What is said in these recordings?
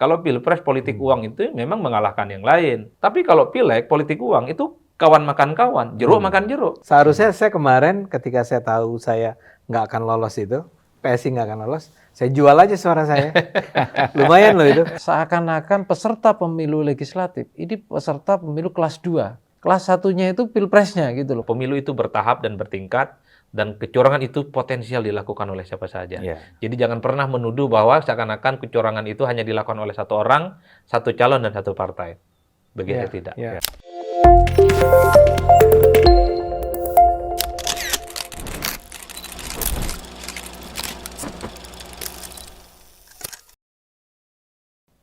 Kalau pilpres politik uang itu memang mengalahkan yang lain. Tapi kalau pileg politik uang itu kawan makan kawan, jeruk makan jeruk. Seharusnya saya kemarin ketika saya tahu saya nggak akan lolos itu, PSI nggak akan lolos, saya jual aja suara saya. Lumayan loh itu. Seakan-akan peserta pemilu legislatif, ini peserta pemilu kelas 2. Kelas 1-nya itu pilpresnya gitu loh. Pemilu itu bertahap dan bertingkat, dan kecurangan itu potensial dilakukan oleh siapa saja. Jadi jangan pernah menuduh bahwa seakan-akan kecurangan itu hanya dilakukan oleh satu orang, satu calon, dan satu partai. Begitu tidak.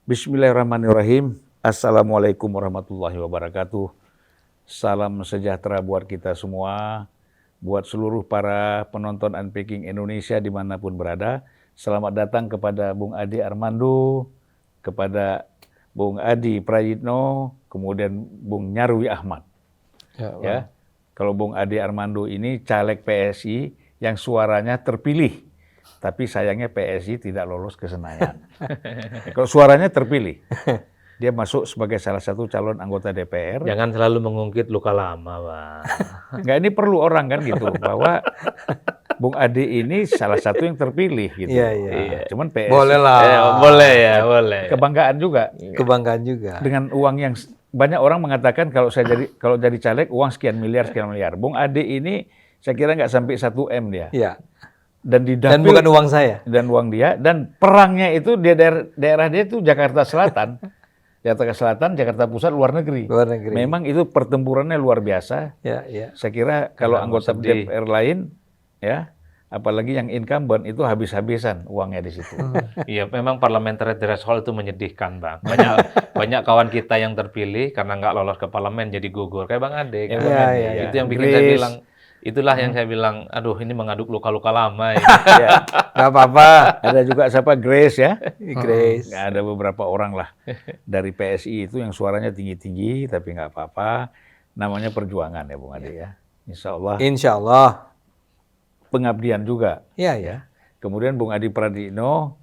Bismillahirrahmanirrahim. Assalamualaikum warahmatullahi wabarakatuh. Salam sejahtera buat kita semua, buat seluruh para penonton Unpacking Indonesia dimanapun berada. Selamat datang kepada Bung Adi Armando, kepada Bung Adi Prayitno, kemudian Bung Nyarwi Ahmad. Ya, kalau Bung Adi Armando ini caleg PSI yang suaranya terpilih, tapi sayangnya PSI tidak lolos ke Senayan. Kalau suaranya terpilih, dia masuk sebagai salah satu calon anggota DPR. Jangan selalu mengungkit luka lama, Bang. Enggak, ini perlu orang kan gitu, bahwa Bung Adi ini salah satu yang terpilih gitu. Iya. Cuman PSI. Boleh lah. Boleh. Kebanggaan juga. Kebanggaan juga. Dengan uang yang banyak orang mengatakan kalau jadi caleg uang sekian miliar. Bung Adi ini saya kira nggak sampai 1 M dia. Iya. Dan di Dan bukan uang saya. Dan uang dia, dan perangnya itu di daerah dia itu Jakarta Selatan. Jakarta Selatan, Jakarta Pusat, luar negeri. Memang itu pertempurannya luar biasa. Ya. Saya kira kalau anggota DPR lain, ya, apalagi yang incumbent itu habis-habisan uangnya di situ. Iya, memang parliamentary threshold itu menyedihkan, Bang. Banyak kawan kita yang terpilih karena nggak lolos ke parlemen jadi gugur. Kayak Bang Ade. Itu yang bikin saya bilang. Itulah yang saya bilang, aduh ini mengaduk luka-luka lama. Ya, nggak apa-apa. Ada juga siapa Grace ya. Grace. Ada beberapa orang lah dari PSI itu yang suaranya tinggi-tinggi, tapi nggak apa-apa. Namanya perjuangan ya Bung Ade ya. Insya Allah. Pengabdian juga. Iya. Kemudian Bung Adi Pradipno,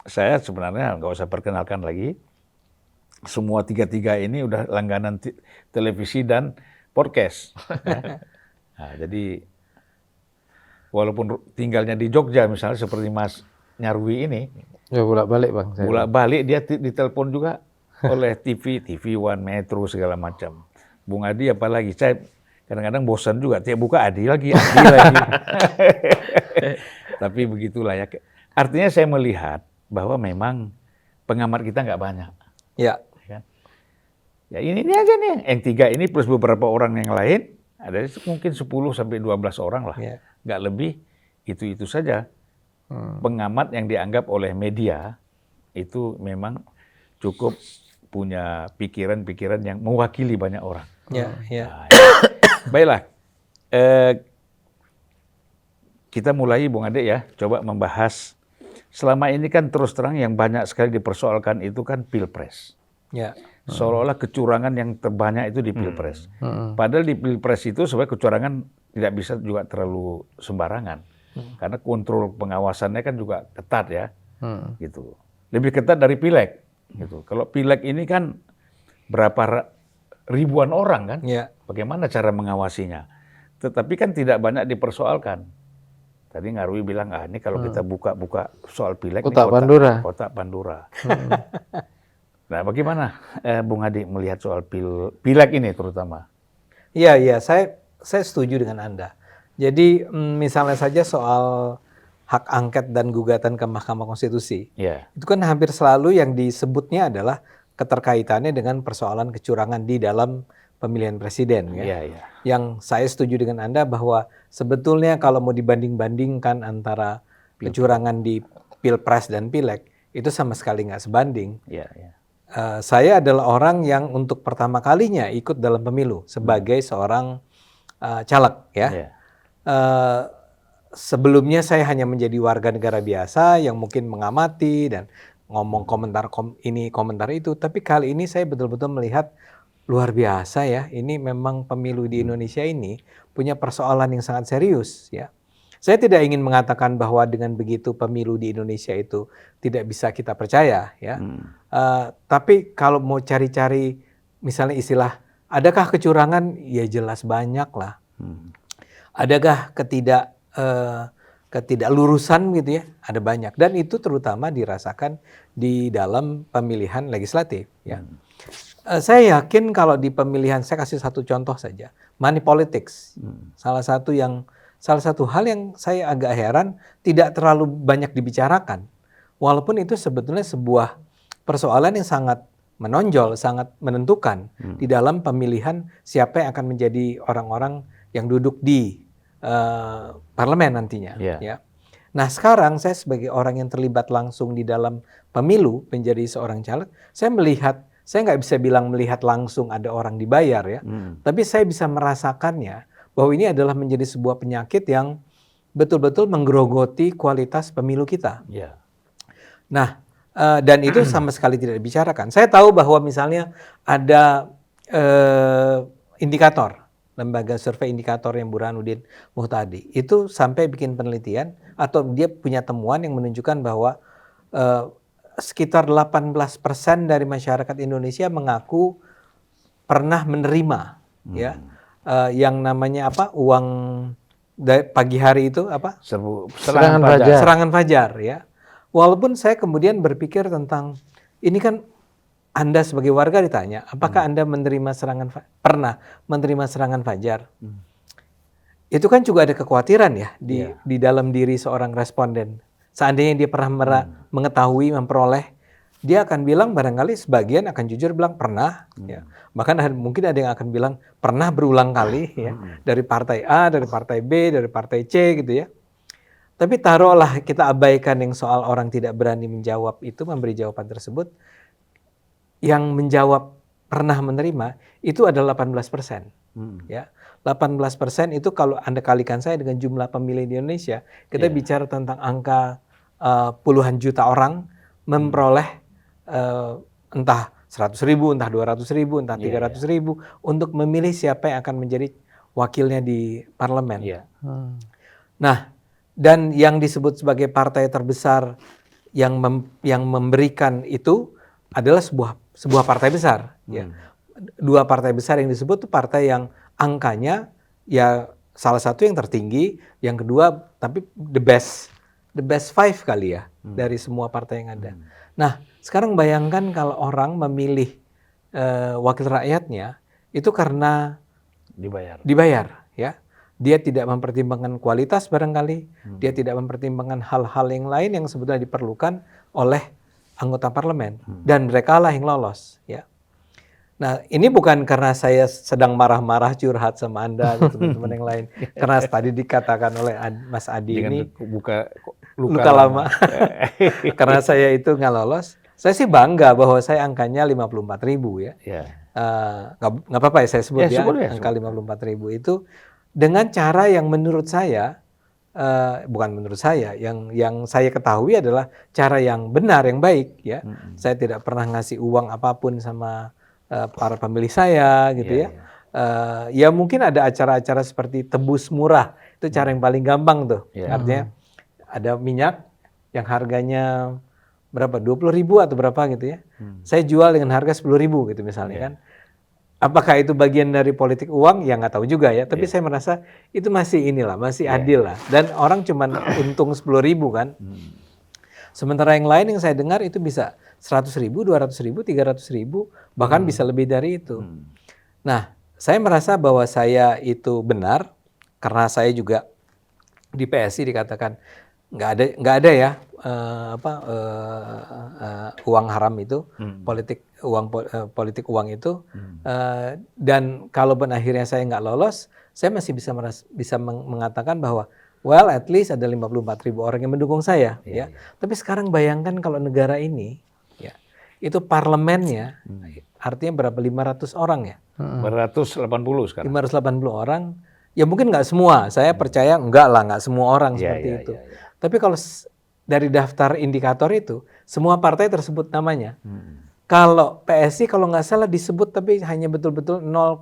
saya sebenarnya nggak usah perkenalkan lagi. Semua tiga-tiga ini udah langganan televisi dan podcast. Ya. Nah, jadi walaupun tinggalnya di Jogja misalnya seperti Mas Nyarwi ini, Ya bolak-balik Bang. Bolak-balik dia ditelepon juga oleh TV One, Metro segala macam. Bung Adi apalagi, saya kadang-kadang bosan juga, tiap buka Adi lagi. Tapi begitulah ya. Artinya saya melihat bahwa memang pengamat kita nggak banyak. Ya. Ya ini aja nih, yang 3 ini plus beberapa orang yang lain. Ada mungkin 10 sampai 12 orang lah, nggak lebih, itu saja. Pengamat yang dianggap oleh media itu memang cukup punya pikiran-pikiran yang mewakili banyak orang. Ya. Baiklah, kita mulai Bung Ade ya, coba membahas. Selama ini kan terus terang yang banyak sekali dipersoalkan itu kan Pilpres. Ya. Seolah-olah kecurangan yang terbanyak itu di Pilpres. Padahal di Pilpres itu sebenarnya kecurangan tidak bisa juga terlalu sembarangan. Karena kontrol pengawasannya kan juga ketat ya. Gitu. Lebih ketat dari Pileg. Gitu. Kalau Pileg ini kan berapa ribuan orang kan. Bagaimana cara mengawasinya. Tetapi kan tidak banyak dipersoalkan. Tadi Ngarwi bilang, ini kalau kita buka soal Pileg, Kotak Pandora. Nah, bagaimana Bung Adi melihat soal Pileg ini terutama? Iya, saya setuju dengan Anda. Jadi misalnya saja soal hak angket dan gugatan ke Mahkamah Konstitusi, itu kan hampir selalu yang disebutnya adalah keterkaitannya dengan persoalan kecurangan di dalam pemilihan presiden. Yang saya setuju dengan Anda bahwa sebetulnya kalau mau dibanding-bandingkan antara kecurangan di Pilpres dan Pileg, itu sama sekali nggak sebanding. Saya adalah orang yang untuk pertama kalinya ikut dalam pemilu sebagai seorang caleg ya. Sebelumnya saya hanya menjadi warga negara biasa yang mungkin mengamati dan ngomong komentar ini komentar itu, tapi kali ini saya betul-betul melihat luar biasa ya. Ini memang pemilu di Indonesia ini punya persoalan yang sangat serius ya. Saya tidak ingin mengatakan bahwa dengan begitu pemilu di Indonesia itu tidak bisa kita percaya, ya. Tapi kalau mau cari-cari, misalnya istilah, adakah kecurangan? Ya jelas banyak lah. Adakah ketidaklurusan gitu ya? Ada banyak. Dan itu terutama dirasakan di dalam pemilihan legislatif, ya. Saya yakin kalau di pemilihan, saya kasih satu contoh saja, money politics. Salah satu hal yang saya agak heran tidak terlalu banyak dibicarakan. Walaupun itu sebetulnya sebuah persoalan yang sangat menonjol, sangat menentukan di dalam pemilihan siapa yang akan menjadi orang-orang yang duduk di parlemen nantinya. Ya. Nah sekarang saya sebagai orang yang terlibat langsung di dalam pemilu menjadi seorang caleg, saya nggak bisa bilang melihat langsung ada orang dibayar ya, tapi saya bisa merasakannya bahwa ini adalah menjadi sebuah penyakit yang betul-betul menggerogoti kualitas pemilu kita. Nah, dan itu sama sekali tidak dibicarakan. Saya tahu bahwa misalnya ada indikator, lembaga survei indikator yang Burhanuddin Muhtadi, itu sampai bikin penelitian atau dia punya temuan yang menunjukkan bahwa sekitar 18% dari masyarakat Indonesia mengaku pernah menerima ya yang namanya apa, uang pagi hari itu apa? Serangan fajar ya. Walaupun saya kemudian berpikir tentang ini kan, Anda sebagai warga ditanya, apakah Anda pernah menerima serangan fajar? Itu kan juga ada kekhawatiran ya di dalam diri seorang responden. Seandainya dia pernah mengetahui, memperoleh, dia akan bilang barangkali sebagian akan jujur bilang pernah. Ya. Bahkan mungkin ada yang akan bilang pernah berulang kali ya, dari partai A, dari partai B, dari partai C gitu ya. Tapi taruhlah kita abaikan yang soal orang tidak berani menjawab itu, memberi jawaban tersebut. Yang menjawab pernah menerima itu adalah 18%. Ya. 18% itu kalau Anda kalikan saya dengan jumlah pemilih di Indonesia, kita bicara tentang angka puluhan juta orang memperoleh entah 100.000, entah 200.000, entah 300.000 untuk memilih siapa yang akan menjadi wakilnya di parlemen. Nah, dan yang disebut sebagai partai terbesar yang memberikan itu adalah sebuah partai besar. Ya. Dua partai besar yang disebut itu partai yang angkanya ya salah satu yang tertinggi, yang kedua tapi the best five kali ya dari semua partai yang ada. Nah, sekarang bayangkan kalau orang memilih wakil rakyatnya itu karena dibayar ya. Dia tidak mempertimbangkan kualitas barangkali, dia tidak mempertimbangkan hal-hal yang lain yang sebetulnya diperlukan oleh anggota parlemen, dan mereka lah yang lolos ya. Nah, ini bukan karena saya sedang marah-marah curhat sama Anda atau teman-teman yang lain, karena tadi dikatakan oleh Mas Adi ini luka lama. Karena saya itu nggak lolos, saya sih bangga bahwa saya angkanya 54.000 ya. Nggak apa-apa ya saya sebut angka 54.000 itu dengan cara yang menurut saya, bukan menurut saya, yang saya ketahui adalah cara yang benar, yang baik ya. Saya tidak pernah ngasih uang apapun sama para pemilih saya gitu ya. Ya mungkin ada acara-acara seperti tebus murah, itu cara yang paling gampang tuh. Artinya ada minyak yang harganya berapa, 20.000 atau berapa gitu ya. Saya jual dengan harga 10.000 gitu misalnya kan. Apakah itu bagian dari politik uang? Ya nggak tahu juga ya. Tapi saya merasa itu masih masih adil lah. Dan orang cuma untung 10.000 kan. Sementara yang lain yang saya dengar itu bisa 100.000, 200.000, 300.000, bahkan bisa lebih dari itu. Nah, saya merasa bahwa saya itu benar karena saya juga di PSI dikatakan nggak ada ya uang haram itu, politik uang itu, dan kalaupun akhirnya saya nggak lolos, saya masih bisa mengatakan bahwa well at least ada 54.000 orang yang mendukung saya ya. Tapi sekarang bayangkan kalau negara ini ya itu parlemennya artinya berapa, 500 orang ya? 580 sekarang. 580 orang. Ya mungkin nggak semua, saya percaya nggak semua orang seperti itu. Tapi kalau dari daftar indikator itu, semua partai tersebut namanya. Kalau PSI kalau nggak salah disebut tapi hanya betul-betul 0,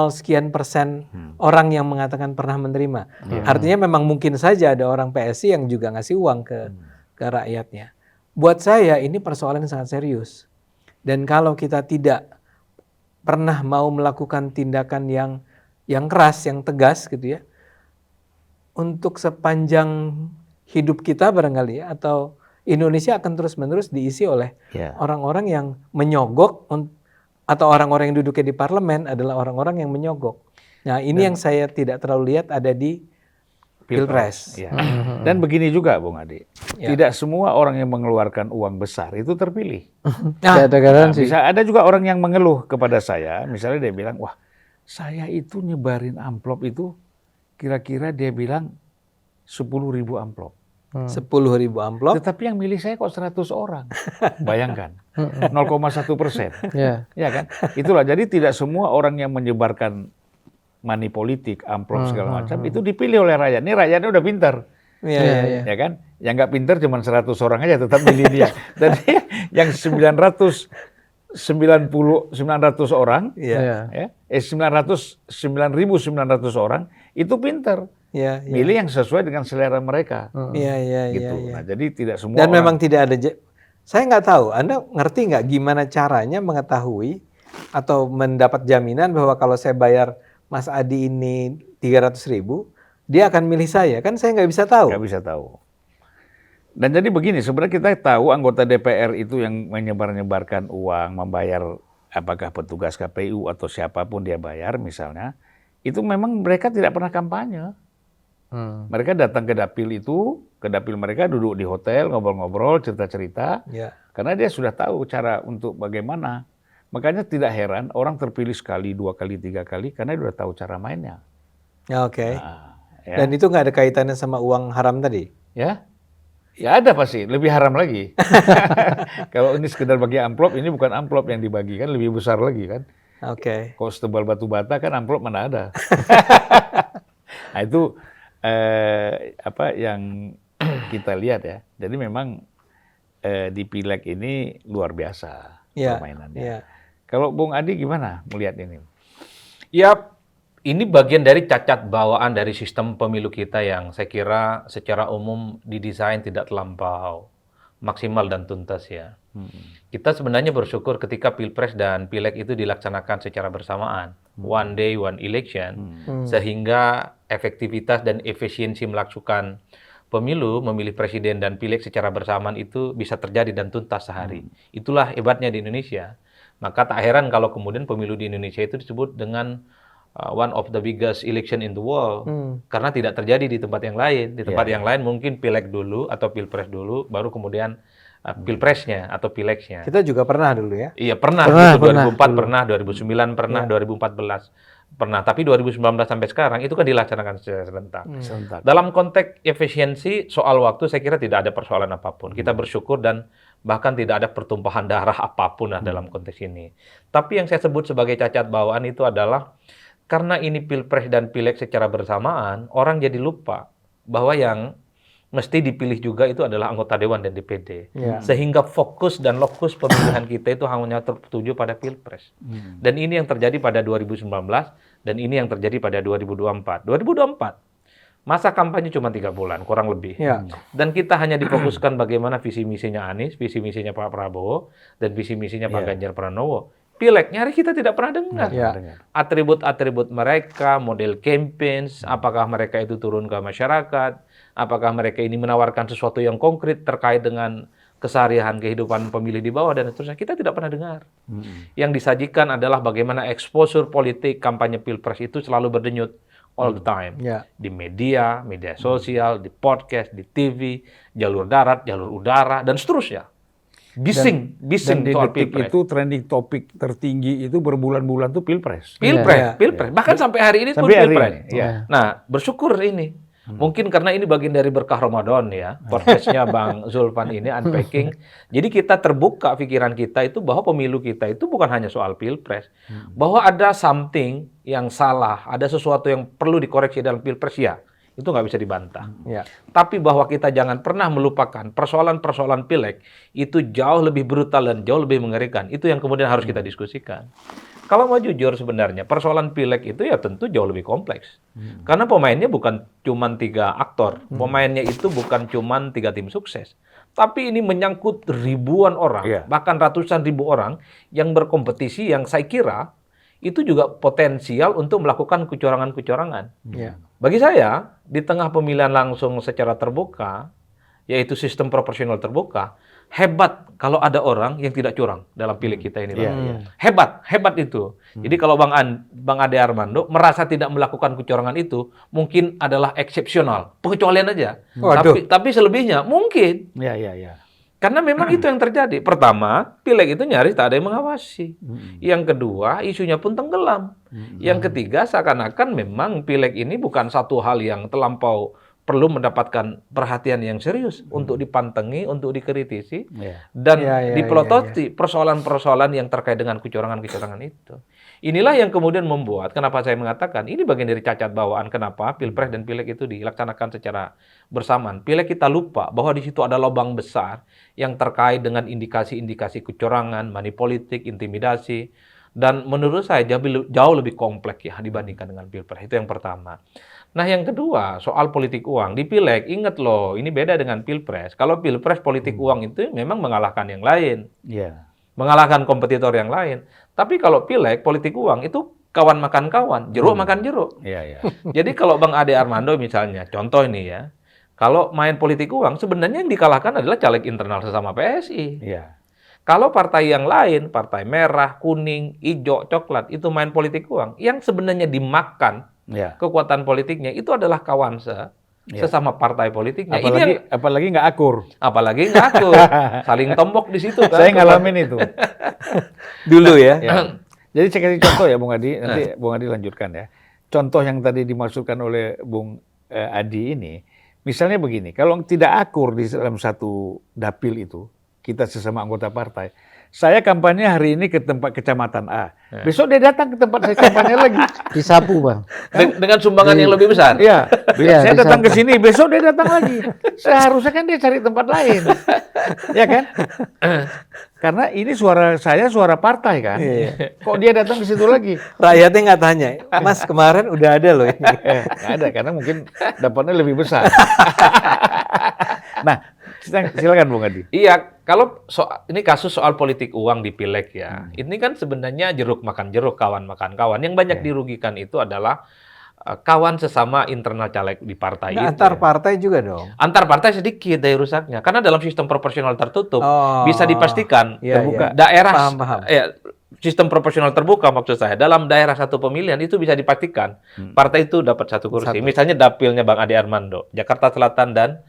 sekian persen orang yang mengatakan pernah menerima. Artinya memang mungkin saja ada orang PSI yang juga ngasih uang ke rakyatnya. Buat saya ini persoalan yang sangat serius. Dan kalau kita tidak pernah mau melakukan tindakan yang keras, yang tegas gitu ya, untuk sepanjang hidup kita barangkali ya, atau Indonesia akan terus-menerus diisi oleh orang-orang yang menyogok, atau orang-orang yang duduknya di parlemen adalah orang-orang yang menyogok. Nah ini yang saya tidak terlalu lihat ada di Pilpres. Ya. Dan begini juga Bung Adi, tidak semua orang yang mengeluarkan uang besar itu terpilih. Bisa ada juga orang yang mengeluh kepada saya, misalnya dia bilang, wah saya itu nyebarin amplop itu kira-kira dia bilang 10.000 amplop. 10.000 amplop. Tetapi yang milih saya kok 100 orang. Bayangkan. 0,1%. Ya kan? Itulah. Jadi tidak semua orang yang menyebarkan money politik, amplop segala macam itu dipilih oleh rakyat. Ini rakyatnya udah pintar. Ya kan? Yang nggak pintar cuma 100 orang aja tetap milih dia. Dan yang 900 orang, 9.900 orang itu pintar. Milih yang sesuai dengan selera mereka. Gitu. Nah, jadi tidak semua. Dan memang tidak ada. Saya nggak tahu. Anda ngerti nggak gimana caranya mengetahui atau mendapat jaminan bahwa kalau saya bayar Mas Adi ini 300.000, dia akan milih saya? Kan saya nggak bisa tahu. Nggak bisa tahu. Dan jadi begini, sebenarnya kita tahu anggota DPR itu yang menyebar-nyebarkan uang, membayar apakah petugas KPU atau siapapun dia bayar misalnya, itu memang mereka tidak pernah kampanye. Mereka datang ke dapil mereka duduk di hotel, ngobrol-ngobrol, cerita-cerita, karena dia sudah tahu cara untuk bagaimana. Makanya tidak heran orang terpilih sekali, 2 kali, 3 kali, karena dia sudah tahu cara mainnya. Oke. Dan itu nggak ada kaitannya sama uang haram tadi? Ya ada pasti, lebih haram lagi. Kalau ini sekedar bagi amplop, ini bukan amplop yang dibagikan, lebih besar lagi kan. Kalau setebal batu bata kan amplop mana ada. Nah itu yang kita lihat ya. Jadi memang di Pileg ini luar biasa permainannya. Kalau Bung Adi gimana melihat ini? Ya, ini bagian dari cacat bawaan dari sistem pemilu kita yang saya kira secara umum didesain tidak terlampau maksimal dan tuntas ya. Kita sebenarnya bersyukur ketika Pilpres dan Pileg itu dilaksanakan secara bersamaan. One day, one election. Sehingga efektivitas dan efisiensi melakukan pemilu, memilih presiden dan pileg secara bersamaan itu bisa terjadi dan tuntas sehari. Itulah hebatnya di Indonesia. Maka tak heran kalau kemudian pemilu di Indonesia itu disebut dengan one of the biggest election in the world. Karena tidak terjadi di tempat yang lain. Di tempat yang lain mungkin pileg dulu atau pilpres dulu, baru kemudian pilpresnya atau pilegnya. Kita juga pernah dulu ya? Iya pernah. 2004 pernah, 2009 pernah, 2014 pernah. Tapi 2019 sampai sekarang itu kan dilaksanakan secara serentak. Dalam konteks efisiensi soal waktu saya kira tidak ada persoalan apapun. Kita bersyukur dan bahkan tidak ada pertumpahan darah apapun dalam konteks ini. Tapi yang saya sebut sebagai cacat bawaan itu adalah karena ini pilpres dan pileg secara bersamaan, orang jadi lupa bahwa yang mesti dipilih juga itu adalah anggota Dewan dan DPD. Sehingga fokus dan lokus pemilihan kita itu hanya tertuju pada Pilpres. Dan ini yang terjadi pada 2019 dan ini yang terjadi pada 2024. 2024, masa kampanye cuma 3 bulan, kurang lebih. Dan kita hanya difokuskan bagaimana visi misinya Anies, visi misinya Pak Prabowo, dan visi misinya Pak Ganjar Pranowo. Pilegnya hari kita tidak pernah dengar. Atribut-atribut mereka, model campaigns, apakah mereka itu turun ke masyarakat, apakah mereka ini menawarkan sesuatu yang konkret terkait dengan keseharian kehidupan pemilih di bawah dan seterusnya, kita tidak pernah dengar. Yang disajikan adalah bagaimana exposure politik kampanye Pilpres itu selalu berdenyut all the time. Di media sosial, di podcast, di TV, jalur darat, jalur udara, dan seterusnya. Bising dan di soal detik Pilpres. itu trending topik tertinggi itu berbulan-bulan tuh Pilpres. Pilpres. Bahkan sampai hari ini pun Pilpres. Nah, bersyukur ini. Mungkin karena ini bagian dari berkah Ramadan ya, podcastnya Bang Zulfan ini unpacking. Jadi kita terbuka pikiran kita itu bahwa pemilu kita itu bukan hanya soal Pilpres. Bahwa ada something yang salah, ada sesuatu yang perlu dikoreksi dalam Pilpres ya. itu nggak bisa dibantah. Ya. Tapi bahwa kita jangan pernah melupakan persoalan-persoalan pileg itu jauh lebih brutal dan jauh lebih mengerikan. Itu yang kemudian harus kita diskusikan. Kalau mau jujur sebenarnya persoalan pileg itu ya tentu jauh lebih kompleks. Karena pemainnya bukan cuma 3 aktor. Pemainnya itu bukan cuma 3 tim sukses. Tapi ini menyangkut ribuan orang, bahkan ratusan ribu orang yang berkompetisi yang saya kira itu juga potensial untuk melakukan kecurangan-kecurangan. Bagi saya, di tengah pemilihan langsung secara terbuka, yaitu sistem proporsional terbuka, hebat kalau ada orang yang tidak curang dalam pilek kita ini. Hebat itu. Jadi kalau Bang Ade Armando merasa tidak melakukan kecurangan itu, mungkin adalah eksepsional, pengecualian aja. Tapi selebihnya mungkin. Karena memang itu yang terjadi. Pertama, pileg itu nyaris tak ada yang mengawasi. Yang kedua, isunya pun tenggelam. Yang ketiga, seakan-akan memang pileg ini bukan satu hal yang terlampau perlu mendapatkan perhatian yang serius untuk dipantengi, untuk dikritisi, dan dipelototi persoalan-persoalan yang terkait dengan kecurangan-kecurangan itu. Inilah yang kemudian membuat, kenapa saya mengatakan, ini bagian dari cacat bawaan, kenapa Pilpres dan Pileg itu dilaksanakan secara bersamaan. Pileg kita lupa bahwa di situ ada lubang besar yang terkait dengan indikasi-indikasi kecurangan, money politik, intimidasi, dan menurut saya jauh lebih kompleks ya dibandingkan dengan Pilpres. Itu yang pertama. Nah yang kedua, soal politik uang. Di Pileg, ingat loh, ini beda dengan Pilpres. Kalau Pilpres politik uang itu memang mengalahkan yang lain. Mengalahkan kompetitor yang lain. Tapi kalau Pileg, politik uang itu kawan makan kawan, jeruk makan jeruk. Jadi kalau Bang Ade Armando misalnya, contoh ini ya, kalau main politik uang, sebenarnya yang dikalahkan adalah caleg internal sesama PSI. Kalau partai yang lain, partai merah, kuning, hijau, coklat, itu main politik uang, yang sebenarnya dimakan kekuatan politiknya itu adalah kawan sesama partai politiknya. Apalagi nggak akur. Apalagi nggak akur. Saling tombok di situ kan. Saya ngalamin itu. Dulu ya. Jadi saya kasih contoh ya Bung Adi, nanti Bung Adi lanjutkan ya. Contoh yang tadi dimaksudkan oleh Bung Adi ini, misalnya begini, kalau tidak akur di dalam satu dapil itu, kita sesama anggota partai, saya kampanye hari ini ke tempat kecamatan A. Besok dia datang ke tempat saya kampanye lagi. Disapu, Bang. Dengan sumbangan yang lebih besar. Saya datang ke sini, besok dia datang lagi. Seharusnya kan dia cari tempat lain. Ya kan? Karena ini suara saya, suara partai kan. Kok dia datang ke situ lagi? Rakyatnya nggak tanya, Mas kemarin udah ada loh ini. Nggak ada, karena mungkin dapatnya lebih besar. Nah, silakan Bung Adi. Iya, kalau ini kasus soal politik uang di Pileg ya, ini kan sebenarnya jeruk makan jeruk, kawan makan kawan. Yang banyak dirugikan itu adalah kawan sesama internal caleg di partai itu. Antar partai juga dong. Antar partai sedikit daya rusaknya, karena dalam sistem proporsional tertutup bisa dipastikan terbuka. Daerah sistem proporsional terbuka maksud saya, dalam daerah satu pemilihan itu bisa dipastikan partai itu dapat satu kursi. Misalnya dapilnya Bang Ade Armando, Jakarta Selatan dan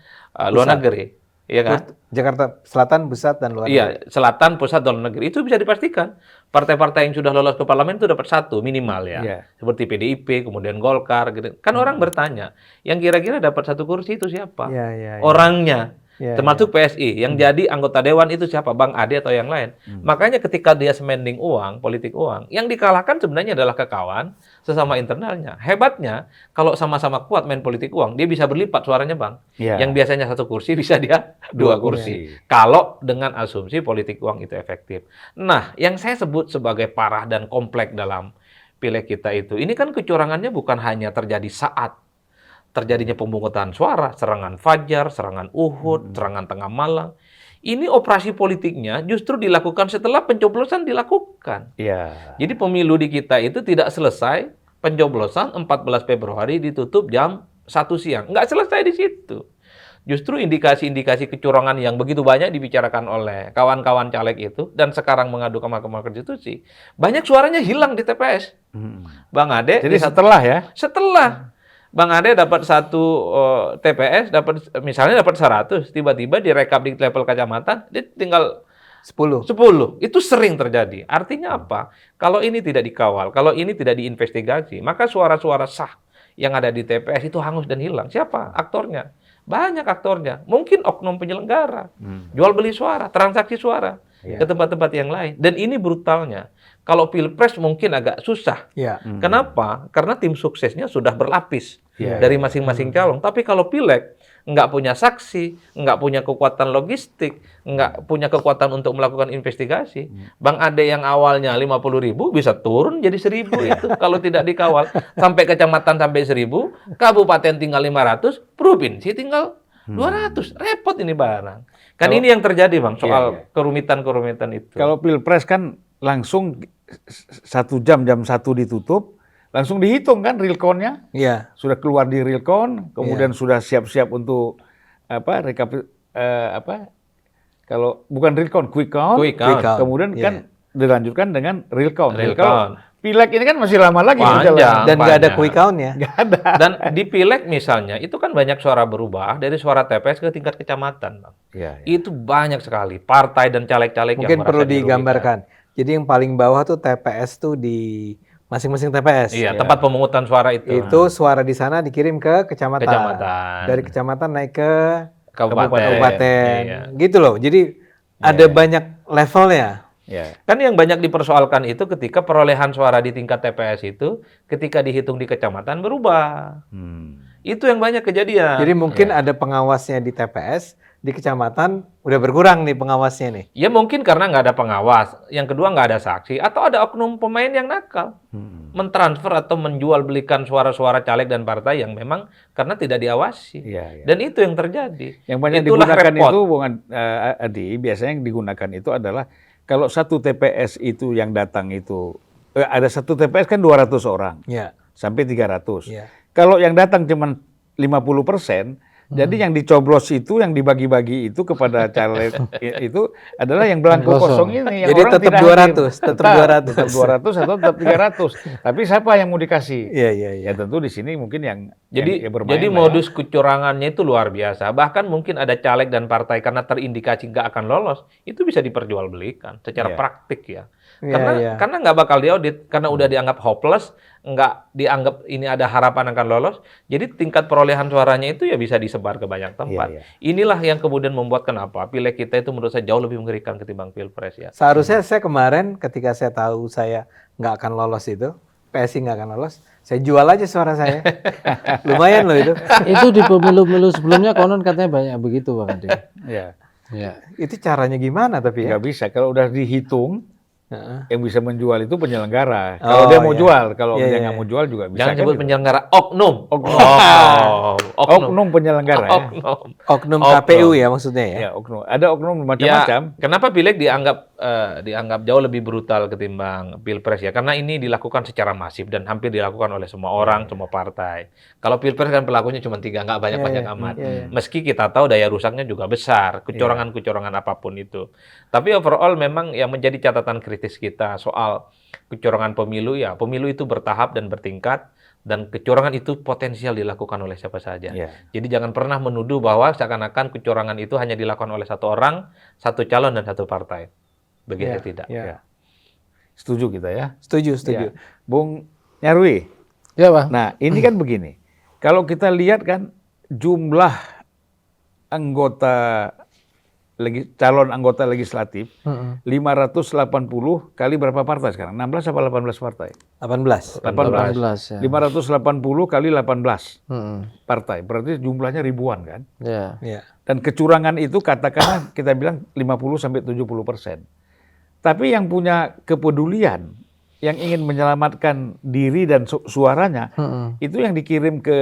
luar negeri. Iya kan? Jakarta Selatan, Pusat, dan luar negeri. Iya, Selatan, Pusat, dan luar negeri. Itu bisa dipastikan. Partai-partai yang sudah lolos ke parlemen itu dapat satu minimal ya. Seperti PDIP, kemudian Golkar. Gitu. Kan orang bertanya, yang kira-kira dapat satu kursi itu siapa? Orangnya. Termasuk PSI. Yang jadi anggota dewan itu siapa? Bang Ade atau yang lain? Makanya ketika dia semending uang, politik uang, yang dikalahkan sebenarnya adalah kekawan sesama internalnya. Hebatnya, kalau sama-sama kuat main politik uang, dia bisa berlipat suaranya, Bang. Yang biasanya satu kursi, bisa dia dua kursi. Kalau dengan asumsi politik uang itu efektif. Nah, yang saya sebut sebagai parah dan kompleks dalam pileg kita itu, ini kan kecurangannya bukan hanya terjadi saat terjadinya pemungutan suara, serangan Fajar, serangan Uhud, serangan tengah malam. Ini operasi politiknya justru dilakukan setelah pencoblosan dilakukan. Jadi pemilu di kita itu tidak selesai, pencoblosan 14 Februari ditutup jam 1 siang. Nggak selesai di situ. Justru indikasi-indikasi kecurangan yang begitu banyak dibicarakan oleh kawan-kawan caleg itu, dan sekarang mengadu ke Mahkamah Konstitusi, banyak suaranya hilang di TPS. Bang Ade... Jadi setelah ya? Setelah. Bang Ade dapat satu TPS, misalnya dapat 100, tiba-tiba direkap di level kecamatan, dia tinggal 10. Itu sering terjadi. Artinya apa? Kalau ini tidak dikawal, kalau ini tidak diinvestigasi, maka suara-suara sah yang ada di TPS itu hangus dan hilang. Siapa aktornya? Banyak aktornya. Mungkin oknum penyelenggara, jual beli suara, transaksi suara. ke tempat-tempat yang lain. Dan ini brutalnya. Kalau Pilpres mungkin agak susah. Kenapa? Karena tim suksesnya sudah berlapis dari masing-masing calon. Tapi kalau Pileg nggak punya saksi, nggak punya kekuatan logistik, nggak punya kekuatan untuk melakukan investigasi. Bang Ade yang awalnya 50.000 bisa turun jadi 1.000 itu kalau tidak dikawal. Sampai kecamatan sampai 1.000, kabupaten tinggal 500, provinsi tinggal 200. Repot ini barang. Kan ini yang terjadi Bang, soal kerumitan-kerumitan itu. Kalau Pilpres kan langsung 1 jam 1 ditutup, langsung dihitung kan real count-nya. Iya. Sudah keluar di real count, kemudian sudah siap-siap untuk kalau bukan real count, quick count. Kemudian kan dilanjutkan dengan real count. Real count. Pileg ini kan masih lama lagi dan nggak ada quick count-nya. Nggak ada. Dan di Pileg misalnya, itu kan banyak suara berubah dari suara TPS ke tingkat kecamatan, Bang. Itu banyak sekali partai dan caleg-caleg yang Mungkin merasa perlu dirugikan. digambarkan. Jadi yang paling bawah tuh TPS tuh di masing-masing TPS. Iya, tempat pemungutan suara itu. Itu suara di sana dikirim ke kecamatan. Kecamatan. Dari kecamatan naik ke Kabupaten. Iya. Gitu loh. Jadi ada banyak levelnya. Kan yang banyak dipersoalkan itu ketika perolehan suara di tingkat TPS itu ketika dihitung di kecamatan berubah. Itu yang banyak kejadian. Jadi mungkin ada pengawasnya di TPS, di kecamatan udah berkurang nih pengawasnya nih. Ya mungkin karena nggak ada pengawas, yang kedua nggak ada saksi, atau ada oknum pemain yang nakal. Mentransfer atau menjual belikan suara-suara caleg dan partai yang memang karena tidak diawasi. Dan itu yang terjadi. Yang banyak Itulah digunakan repot. itu, Bung Adi, biasanya yang digunakan itu adalah kalau satu TPS itu yang datang itu, ada satu TPS kan 200 orang, sampai 300. Kalau yang datang cuma 50%, jadi yang dicoblos itu, yang dibagi-bagi itu kepada caleg itu adalah yang belangko kosong ini. Yang jadi orang tetap tidak 200, hadir. tetap 200. Tetap 200 atau tetap 300. Tapi siapa yang mau dikasih? Iya. Ya tentu di sini mungkin yang bermain. Jadi modus kecurangannya itu luar biasa. Bahkan mungkin ada caleg dan partai karena terindikasi nggak akan lolos, itu bisa diperjualbelikan secara praktik ya. Karena nggak bakal diaudit, karena udah dianggap hopeless, nggak dianggap ini ada harapan akan lolos. Jadi tingkat perolehan suaranya itu ya bisa disebar ke banyak tempat. Inilah yang kemudian membuat kenapa Pileg kita itu menurut saya jauh lebih mengerikan ketimbang Pilpres ya. Seharusnya saya kemarin ketika saya tahu saya nggak akan lolos itu, PSI nggak akan lolos, saya jual aja suara saya. Lumayan loh itu. Itu di pemilu-pemilu sebelumnya konon katanya banyak begitu Bang Ade. Itu caranya gimana tapi ya? Nggak bisa, kalau udah dihitung, yang bisa menjual itu penyelenggara. Kalau dia mau jual, kalau dia nggak mau jual juga bisa. Jangan kan sebut gitu. penyelenggara, oknum. Oknum penyelenggara. Oknum KPU ya maksudnya ya? Ya, oknum. Ada oknum macam-macam. Kenapa Pileg dianggap jauh lebih brutal ketimbang Pilpres ya? Karena ini dilakukan secara masif dan hampir dilakukan oleh semua orang, semua partai. Kalau Pilpres kan pelakunya cuma 3, nggak banyak-banyak amat. Meski kita tahu daya rusaknya juga besar, kecurangan-kecurangan apapun itu. Tapi overall memang yang menjadi catatan kritis kita soal kecurangan pemilu ya, pemilu itu bertahap dan bertingkat. Dan kecurangan itu potensial dilakukan oleh siapa saja. Jadi jangan pernah menuduh bahwa seakan-akan kecurangan itu hanya dilakukan oleh satu orang, satu calon, dan satu partai. Begitu tidak. Setuju kita ya? Setuju. Bung Nyarwi. Ya Bang. Nah ini kan begini. Kalau kita lihat kan jumlah calon anggota legislatif 580 kali berapa partai sekarang? 16 apa 18 partai? 18 ya. 580 kali 18 partai. Berarti jumlahnya ribuan kan? Dan kecurangan itu katakanlah kita bilang 50-70%. Tapi yang punya kepedulian, yang ingin menyelamatkan diri dan suaranya, itu yang dikirim ke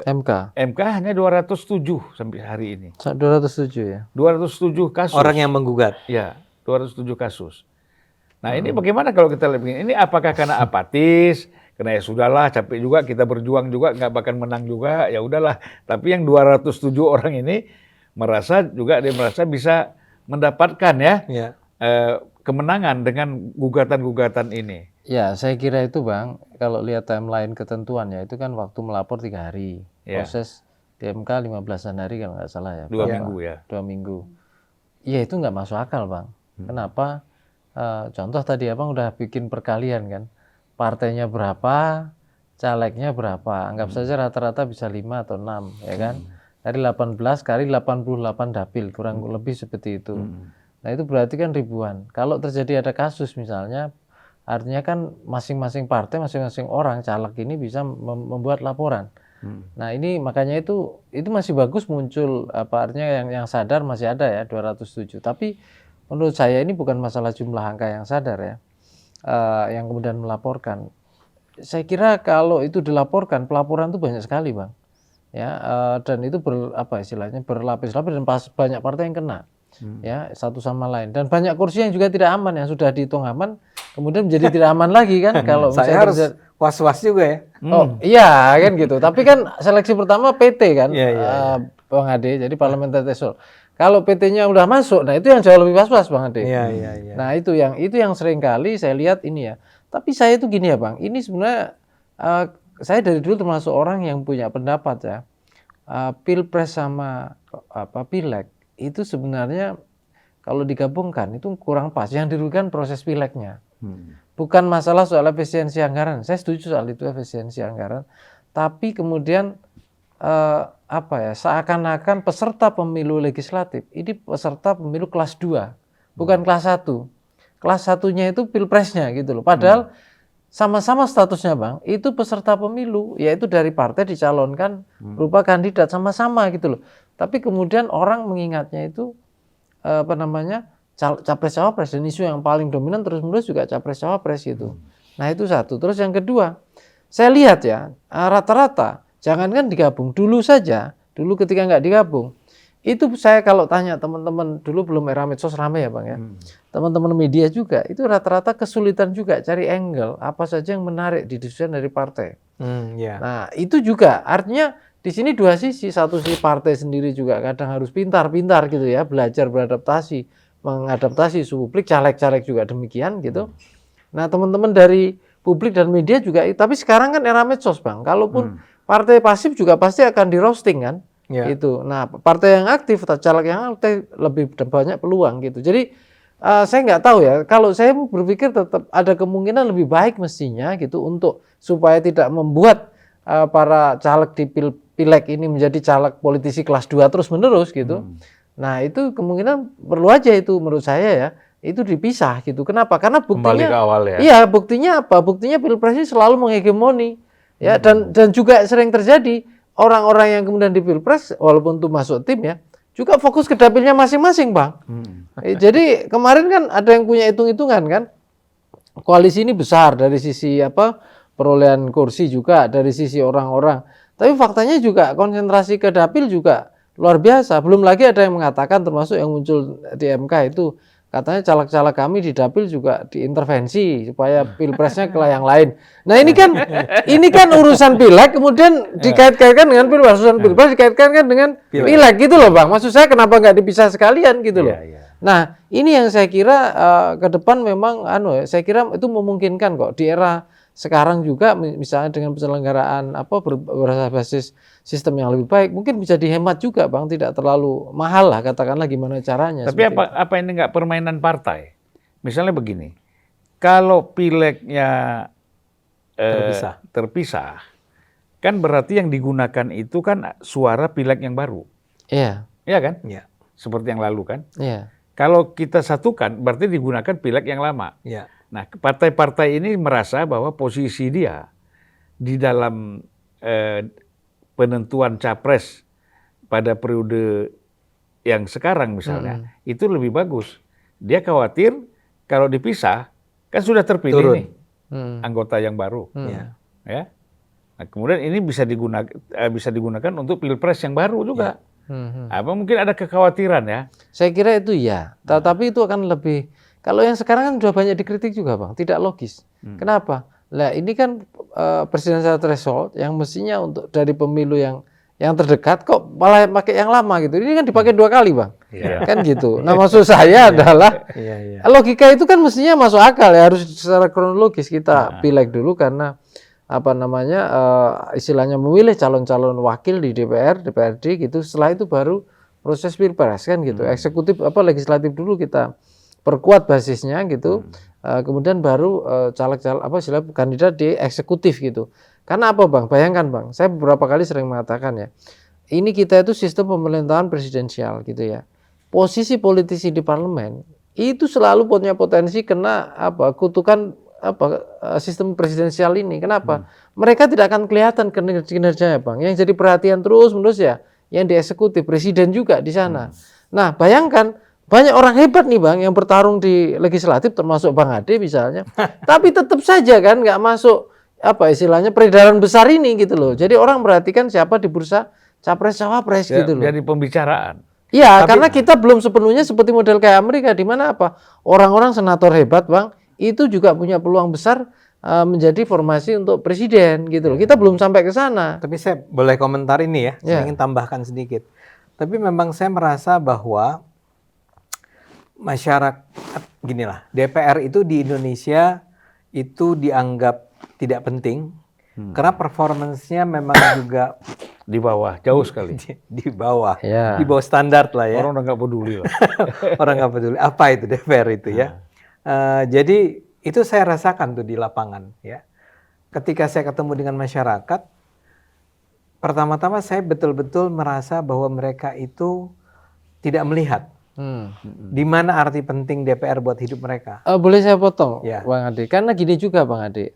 MK hanya 207 sampai hari ini. 207 ya? 207 kasus. Orang yang menggugat? Ya, 207 kasus. Nah ini bagaimana kalau kita lihat begini? Ini apakah karena apatis? Karena ya sudahlah, capek juga, kita berjuang juga, nggak bakal menang juga, ya udahlah. Tapi yang 207 orang ini dia merasa bisa mendapatkan kemenangan dengan gugatan-gugatan ini. Ya, saya kira itu Bang, kalau lihat timeline ketentuannya itu kan waktu melapor 3 hari. Proses di MK 15-an hari kalau nggak salah ya. 2 minggu ya. 2 minggu. Iya itu nggak masuk akal Bang. Kenapa? Contoh tadi Abang udah bikin perkalian kan. Partainya berapa, calegnya berapa. Anggap saja rata-rata bisa 5 atau 6 ya kan. Dari 18 kali 88 dapil, kurang lebih seperti itu. Nah itu berarti kan ribuan. Kalau terjadi ada kasus misalnya, artinya kan masing-masing partai, masing-masing orang caleg ini bisa membuat laporan. Nah ini makanya itu masih bagus muncul artinya yang sadar masih ada ya 207. Tapi menurut saya ini bukan masalah jumlah angka yang sadar ya, yang kemudian melaporkan. Saya kira kalau itu dilaporkan, pelaporan itu banyak sekali bang, ya dan itu istilahnya berlapis-lapis dan banyak partai yang kena. Ya satu sama lain dan banyak kursi yang juga tidak aman yang sudah dihitung aman kemudian menjadi tidak aman lagi kan kalau saya harus was-was juga ya. Oh iya kan gitu tapi kan seleksi pertama PT kan Bang Ade jadi parliamentary threshold kalau PT-nya udah masuk nah itu yang jauh lebih was-was Bang Ade. Nah itu yang sering kali saya lihat ini ya tapi saya itu gini ya Bang ini sebenarnya saya dari dulu termasuk orang yang punya pendapat ya pilpres sama pileg itu sebenarnya kalau digabungkan itu kurang pas. Yang dirugikan proses pileknya. Bukan masalah soal efisiensi anggaran. Saya setuju soal itu efisiensi anggaran. Tapi kemudian seakan-akan peserta pemilu legislatif ini peserta pemilu kelas 2, bukan kelas 1. Kelas 1-nya itu pilpresnya gitu loh. Padahal sama-sama statusnya Bang, itu peserta pemilu, yaitu dari partai dicalonkan berupa kandidat sama-sama gitu loh. Tapi kemudian orang mengingatnya itu capres-cawapres dan isu yang paling dominan terus-menerus juga capres-cawapres gitu. Nah itu satu. Terus yang kedua, saya lihat ya rata-rata jangankan digabung dulu saja, dulu ketika nggak digabung, itu saya kalau tanya teman-teman dulu belum era medsos ramai ya Bang ya, teman-teman media juga itu rata-rata kesulitan juga cari angle apa saja yang menarik di diskusi dari partai. Nah itu juga artinya di sini dua sisi, satu sisi partai sendiri juga kadang harus pintar-pintar gitu ya, belajar beradaptasi, mengadaptasi isu publik, caleg-caleg juga demikian gitu. Nah teman-teman dari publik dan media juga, tapi sekarang kan era medsos Bang, kalaupun partai pasif juga pasti akan di roasting kan, gitu. Nah partai yang aktif, caleg yang aktif lebih banyak peluang gitu. Jadi saya nggak tahu ya, kalau saya berpikir tetap ada kemungkinan lebih baik mestinya gitu untuk supaya tidak membuat para caleg di pileg ini menjadi caleg politisi kelas 2 terus menerus gitu. Nah itu kemungkinan perlu aja itu menurut saya ya itu dipisah gitu. Kenapa? Karena buktinya kembali ke awal ya. Iya buktinya apa? Buktinya pilpres ini selalu menghegemoni ya dan juga sering terjadi orang-orang yang kemudian di pilpres walaupun itu masuk tim ya juga fokus ke dapilnya masing-masing Bang. Jadi kemarin kan ada yang punya hitung-hitungan kan koalisi ini besar dari sisi perolehan kursi juga dari sisi orang-orang. Tapi faktanya juga konsentrasi ke dapil juga luar biasa. Belum lagi ada yang mengatakan termasuk yang muncul di MK itu katanya caleg-caleg kami di dapil juga diintervensi supaya pilpresnya ke yang lain. Nah ini kan urusan pileg kemudian dikait-kaitkan dengan pilpres, urusan pilpres dikaitkan dengan pileg gitu loh Bang. Maksud saya kenapa nggak dipisah sekalian gitu loh. Nah ini yang saya kira ke depan memang saya kira itu memungkinkan kok di era sekarang juga misalnya dengan penyelenggaraan berbasis sistem yang lebih baik mungkin bisa dihemat juga Bang tidak terlalu mahal lah katakanlah gimana caranya. Tapi apa ini nggak permainan partai? Misalnya begini, kalau pilegnya terpisah, kan berarti yang digunakan itu kan suara pileg yang baru. Iya kan? Iya. Seperti yang lalu kan? Iya. Kalau kita satukan berarti digunakan pileg yang lama. Iya. Nah, partai-partai ini merasa bahwa posisi dia di dalam penentuan capres pada periode yang sekarang misalnya, itu lebih bagus. Dia khawatir kalau dipisah, kan sudah terpilih nih anggota yang baru. Ya. Nah, kemudian ini bisa digunakan untuk pilpres yang baru juga. Apa mungkin ada kekhawatiran ya? Saya kira itu ya, tapi itu akan lebih. Kalau yang sekarang kan sudah banyak dikritik juga Bang, tidak logis. Kenapa? Lah ini kan presidensial threshold yang mestinya untuk dari pemilu yang terdekat kok malah pakai yang lama gitu. Ini kan dipakai 2 kali Bang, kan gitu. Nah maksud saya adalah logika itu kan mestinya masuk akal ya, harus secara kronologis kita pileg dulu karena istilahnya memilih calon-calon wakil di DPR, DPRD gitu. Setelah itu baru proses pilpres kan gitu. Eksekutif legislatif dulu kita perkuat basisnya gitu, kemudian baru caleg-caleg kandidat di eksekutif gitu. Karena apa Bang? Bayangkan Bang, saya beberapa kali sering mengatakan ya, ini kita itu sistem pemerintahan presidensial gitu ya. Posisi politisi di parlemen itu selalu punya potensi kena kutukan sistem presidensial ini. Kenapa? Mereka tidak akan kelihatan kinerjanya, Bang. Yang jadi perhatian terus-menerus ya yang di eksekutif, presiden juga di sana. Nah, bayangkan banyak orang hebat nih, Bang, yang bertarung di legislatif termasuk Bang Ade misalnya. Tapi tetap saja kan nggak masuk istilahnya peredaran besar ini gitu loh. Jadi orang perhatikan siapa di bursa capres cawapres gitu loh. Jadi pembicaraan. Iya, karena kita belum sepenuhnya seperti model kayak Amerika di mana orang-orang senator hebat, Bang, itu juga punya peluang besar menjadi formasi untuk presiden gitu loh. Kita belum sampai ke sana. Tapi saya boleh komentar ini ya, saya ingin tambahkan sedikit. Tapi memang saya merasa bahwa masyarakat, ginilah, DPR itu di Indonesia itu dianggap tidak penting karena performance-nya memang juga di bawah, jauh sekali. Di bawah, Ya. di bawah standar lah ya. Orang udah nggak peduli lah. Orang nggak peduli apa itu DPR itu ya. Jadi itu saya rasakan tuh di lapangan ya. Ketika saya ketemu dengan masyarakat, pertama-tama saya betul-betul merasa bahwa mereka itu tidak melihat di mana arti penting DPR buat hidup mereka. Boleh saya potong, Ya. Bang Ade? Karena gini juga, Bang Ade.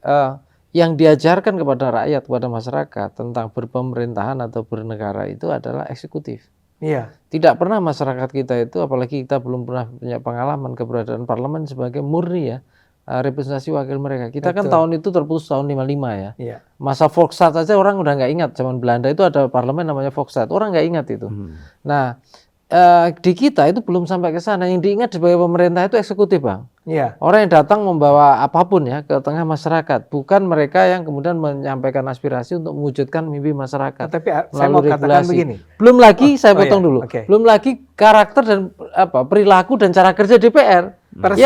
Yang diajarkan kepada rakyat, kepada masyarakat tentang berpemerintahan atau bernegara itu adalah eksekutif. Iya. Tidak pernah masyarakat kita itu, apalagi kita belum pernah punya pengalaman keberadaan parlemen sebagai murni ya, representasi wakil mereka. Kita kan tahun itu terputus tahun 55 ya. Iya. Masa Volksraad saja orang udah nggak ingat. Zaman Belanda itu ada parlemen namanya Volksraad. Orang nggak ingat itu. Nah, di kita itu belum sampai ke sana. Yang diingat sebagai pemerintah itu eksekutif, Bang. Iya. Orang yang datang membawa apapun ya ke tengah masyarakat, bukan mereka yang kemudian menyampaikan aspirasi untuk mewujudkan mimpi masyarakat. Tapi saya mau katakan begini. Belum lagi saya potong dulu. Oke. Belum lagi karakter dan perilaku dan cara kerja DPR Persis.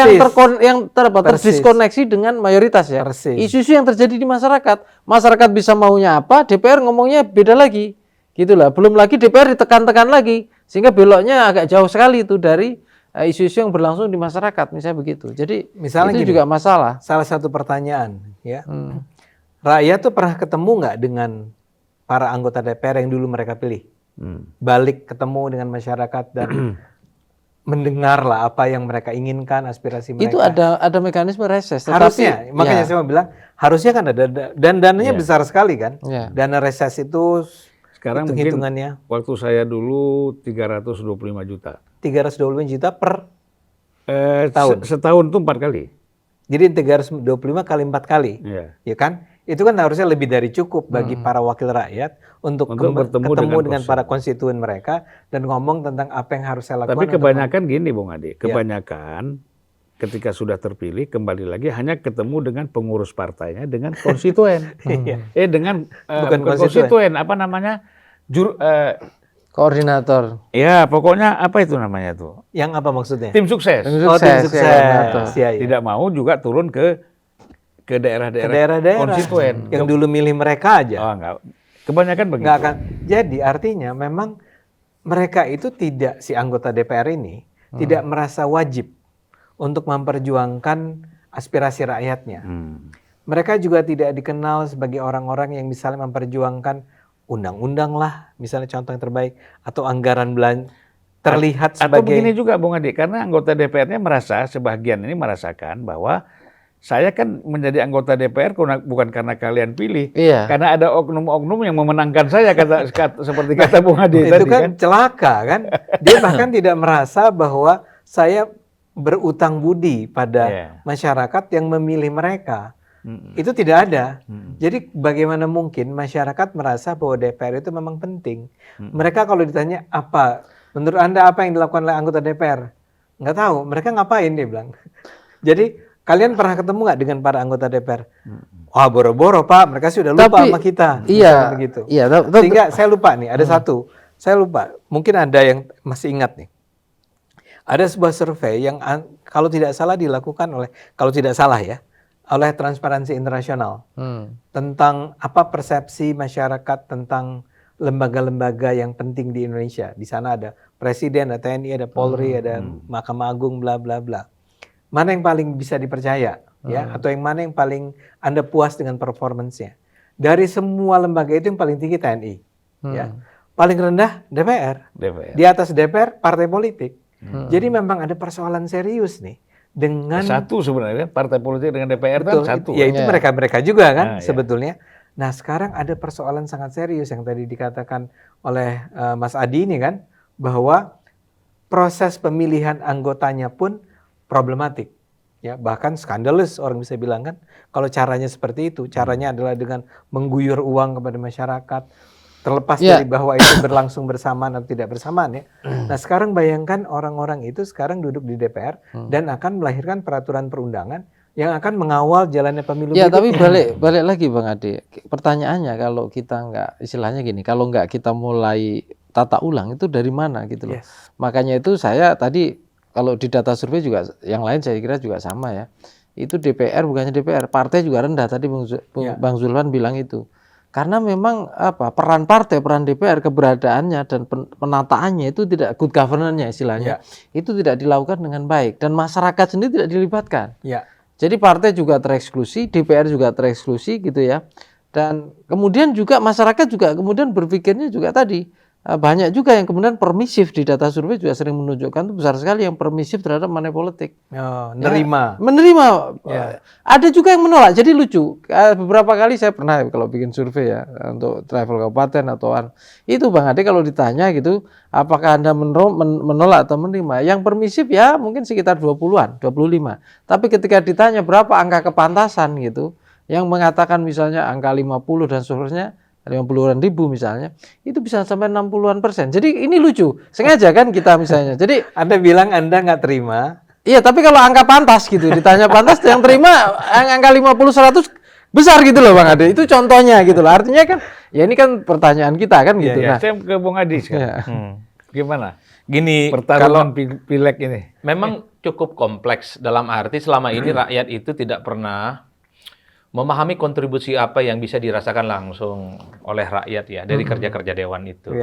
yang terdiskoneksi dengan mayoritas ya. Persis. Isu-isu yang terjadi di masyarakat. Masyarakat bisa maunya apa, DPR ngomongnya beda lagi. Gitulah. Belum lagi DPR ditekan-tekan lagi sehingga beloknya agak jauh sekali itu dari isu-isu yang berlangsung di masyarakat, misalnya begitu. Jadi Misalnya itu gini, juga masalah. salah satu pertanyaan ya. Rakyat tuh pernah ketemu nggak dengan para anggota DPR yang dulu mereka pilih? Balik ketemu dengan masyarakat dan mendengarlah apa yang mereka inginkan, aspirasi mereka. Itu ada mekanisme reses. Harusnya, makanya saya mau bilang harusnya kan ada dan dananya besar sekali kan. Ya. Dana reses itu Sekarang mungkin hitungannya waktu saya dulu 325 juta. 325 juta per Tahun. Setahun tuh 4 kali. jadi 325 kali 4 kali. Iya. Ya kan? Itu kan harusnya lebih dari cukup bagi para wakil rakyat untuk bertemu ketemu dengan dengan para konstituen mereka dan ngomong tentang apa yang harus saya lakukan. Tapi untuk kebanyakan gini, Bung Ade. Kebanyakan ketika sudah terpilih kembali lagi hanya ketemu dengan pengurus partainya, dengan konstituen. Dengan Bukan bukan konstituen, apa namanya? Koordinator. Ya, pokoknya apa itu namanya tuh? Yang apa maksudnya? Tim sukses. Oh, tim sukses. koordinator. Iya, iya. Tidak mau juga turun ke daerah-daerah Daerah-daerah konstituen. yang dulu milih mereka aja. Oh, enggak. Kebanyakan begitu. Nggak akan. Jadi artinya memang mereka itu tidak, si anggota DPR ini tidak merasa wajib untuk memperjuangkan aspirasi rakyatnya. Mereka juga tidak dikenal sebagai orang-orang yang misalnya memperjuangkan undang-undang lah, misalnya contoh yang terbaik, atau anggaran belanja terlihat Atau sebagai. begini juga, Bung Ade, karena anggota DPR-nya merasa, sebagian ini merasakan bahwa saya kan menjadi anggota DPR bukan karena kalian pilih, Iya. karena ada oknum-oknum yang memenangkan saya, seperti kata Bung Ade itu tadi kan celaka kan. Dia bahkan tidak merasa bahwa saya berutang budi pada masyarakat yang memilih mereka. Itu tidak ada. Jadi bagaimana mungkin masyarakat merasa bahwa DPR itu memang penting. Mereka kalau ditanya apa, menurut Anda apa yang dilakukan oleh anggota DPR? Nggak tahu, mereka ngapain dia bilang. Jadi kalian pernah ketemu nggak dengan para anggota DPR? Wah boro-boro Pak, mereka sudah lupa sama kita. Iya. Begitu. Iya. Sehingga saya lupa nih, ada satu. Saya lupa, mungkin ada yang masih ingat nih. Ada sebuah survei yang kalau tidak salah dilakukan oleh Transparansi Internasional tentang apa persepsi masyarakat tentang lembaga-lembaga yang penting di Indonesia. Di sana ada Presiden, ada TNI, ada Polri, ada Mahkamah Agung, bla bla bla. Mana yang paling bisa dipercaya, ya? Atau yang mana yang paling Anda puas dengan performance-nya? Dari semua lembaga itu yang paling tinggi TNI, ya. Paling rendah DPR. Di atas DPR partai politik. Jadi memang ada persoalan serius nih dengan satu sebenarnya partai politik dengan DPR betul, kan satu. ya itu mereka juga kan Nah, sebetulnya. Nah sekarang ada persoalan sangat serius yang tadi dikatakan oleh Mas Adi ini kan, bahwa proses pemilihan anggotanya pun problematik. Ya, bahkan skandalous orang bisa bilang kan, kalau caranya seperti itu, caranya adalah dengan mengguyur uang kepada masyarakat, terlepas dari bahwa itu berlangsung bersamaan atau tidak bersamaan ya. Nah sekarang bayangkan orang-orang itu sekarang duduk di DPR dan akan melahirkan peraturan perundangan yang akan mengawal jalannya pemilu. Ya, tapi balik lagi Bang Ade, pertanyaannya kalau kita nggak, istilahnya gini, kalau nggak kita mulai tata ulang itu dari mana gitu loh. Makanya itu saya tadi kalau di data survei juga yang lain saya kira juga sama ya. Itu DPR bukannya DPR, partai juga rendah tadi Bang Zulfan bilang itu. Karena memang peran partai, peran DPR, keberadaannya dan penataannya itu tidak good governance-nya istilahnya. Itu tidak dilakukan dengan baik dan masyarakat sendiri tidak dilibatkan. Jadi partai juga tereksklusi, DPR juga tereksklusi gitu ya. Dan kemudian juga masyarakat juga kemudian berpikirnya juga tadi banyak juga yang kemudian permisif, di data survei juga sering menunjukkan itu besar sekali yang permisif terhadap money politik. Menerima. Ada juga yang menolak. Jadi lucu. Beberapa kali saya pernah kalau bikin survei ya untuk travel kabupaten atau itu Bang Ade kalau ditanya gitu, apakah Anda menolak atau menerima? Yang permisif ya mungkin sekitar 20-an, 25. Tapi ketika ditanya berapa angka kepantasan gitu, yang mengatakan misalnya angka 50 dan seterusnya, 50-an ribu misalnya, itu bisa sampai 60-an%. Jadi ini lucu, sengaja kan kita misalnya. Jadi Anda bilang Anda nggak terima. Iya, tapi kalau angka pantas gitu, ditanya pantas, yang terima angka 50-100 besar gitu loh Bang Ade. Itu contohnya gitu loh. Artinya kan, ya ini kan pertanyaan kita kan gitu. Nah, saya ke Bung Adi sekarang. Gimana? Gini, pertarungan pileg ini. Memang cukup kompleks dalam arti selama ini rakyat itu tidak pernah memahami kontribusi apa yang bisa dirasakan langsung oleh rakyat ya dari kerja-kerja dewan itu.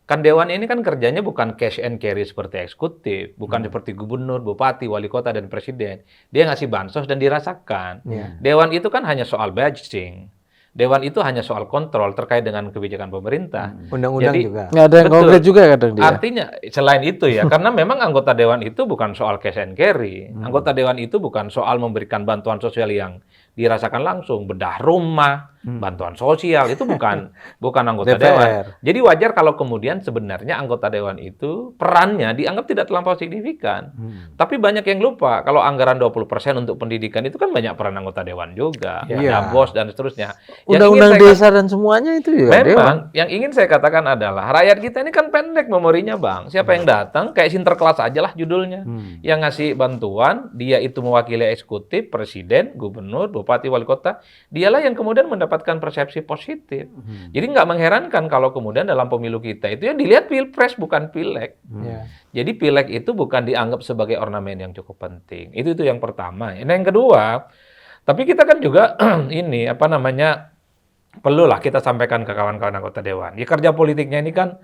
Kan dewan ini kan kerjanya bukan cash and carry seperti eksekutif, bukan seperti gubernur, bupati, wali kota dan presiden. Dia ngasih bansos dan dirasakan. Dewan itu kan hanya soal budgeting. Dewan itu hanya soal kontrol terkait dengan kebijakan pemerintah. Undang-undang juga. Nggak ada yang konkret juga kadang dia. Artinya selain itu ya, karena memang anggota dewan itu bukan soal cash and carry. Anggota dewan itu bukan soal memberikan bantuan sosial yang dirasakan langsung, bedah rumah, bantuan sosial, itu bukan anggota dewan. Jadi wajar kalau kemudian sebenarnya anggota dewan itu perannya dianggap tidak terlampau signifikan. Tapi banyak yang lupa, kalau anggaran 20% untuk pendidikan itu kan banyak peran anggota dewan juga. Ada bos dan seterusnya. Undang-undang desa dan semuanya itu juga memang, yang ingin saya katakan adalah rakyat kita ini kan pendek memorinya Bang. Siapa yang datang, kayak Sinterklas aja lah judulnya. Yang ngasih bantuan, dia itu mewakili eksekutif, presiden, gubernur, bupati, wali kota, dialah yang kemudian mendapatkan persepsi positif. Jadi nggak mengherankan kalau kemudian dalam pemilu kita itu ya dilihat pilpres bukan pileg. Jadi pileg itu bukan dianggap sebagai ornamen yang cukup penting. Itu yang pertama. Nah yang kedua, tapi kita kan juga ini perlulah kita sampaikan ke kawan-kawan anggota dewan. Ya kerja politiknya ini kan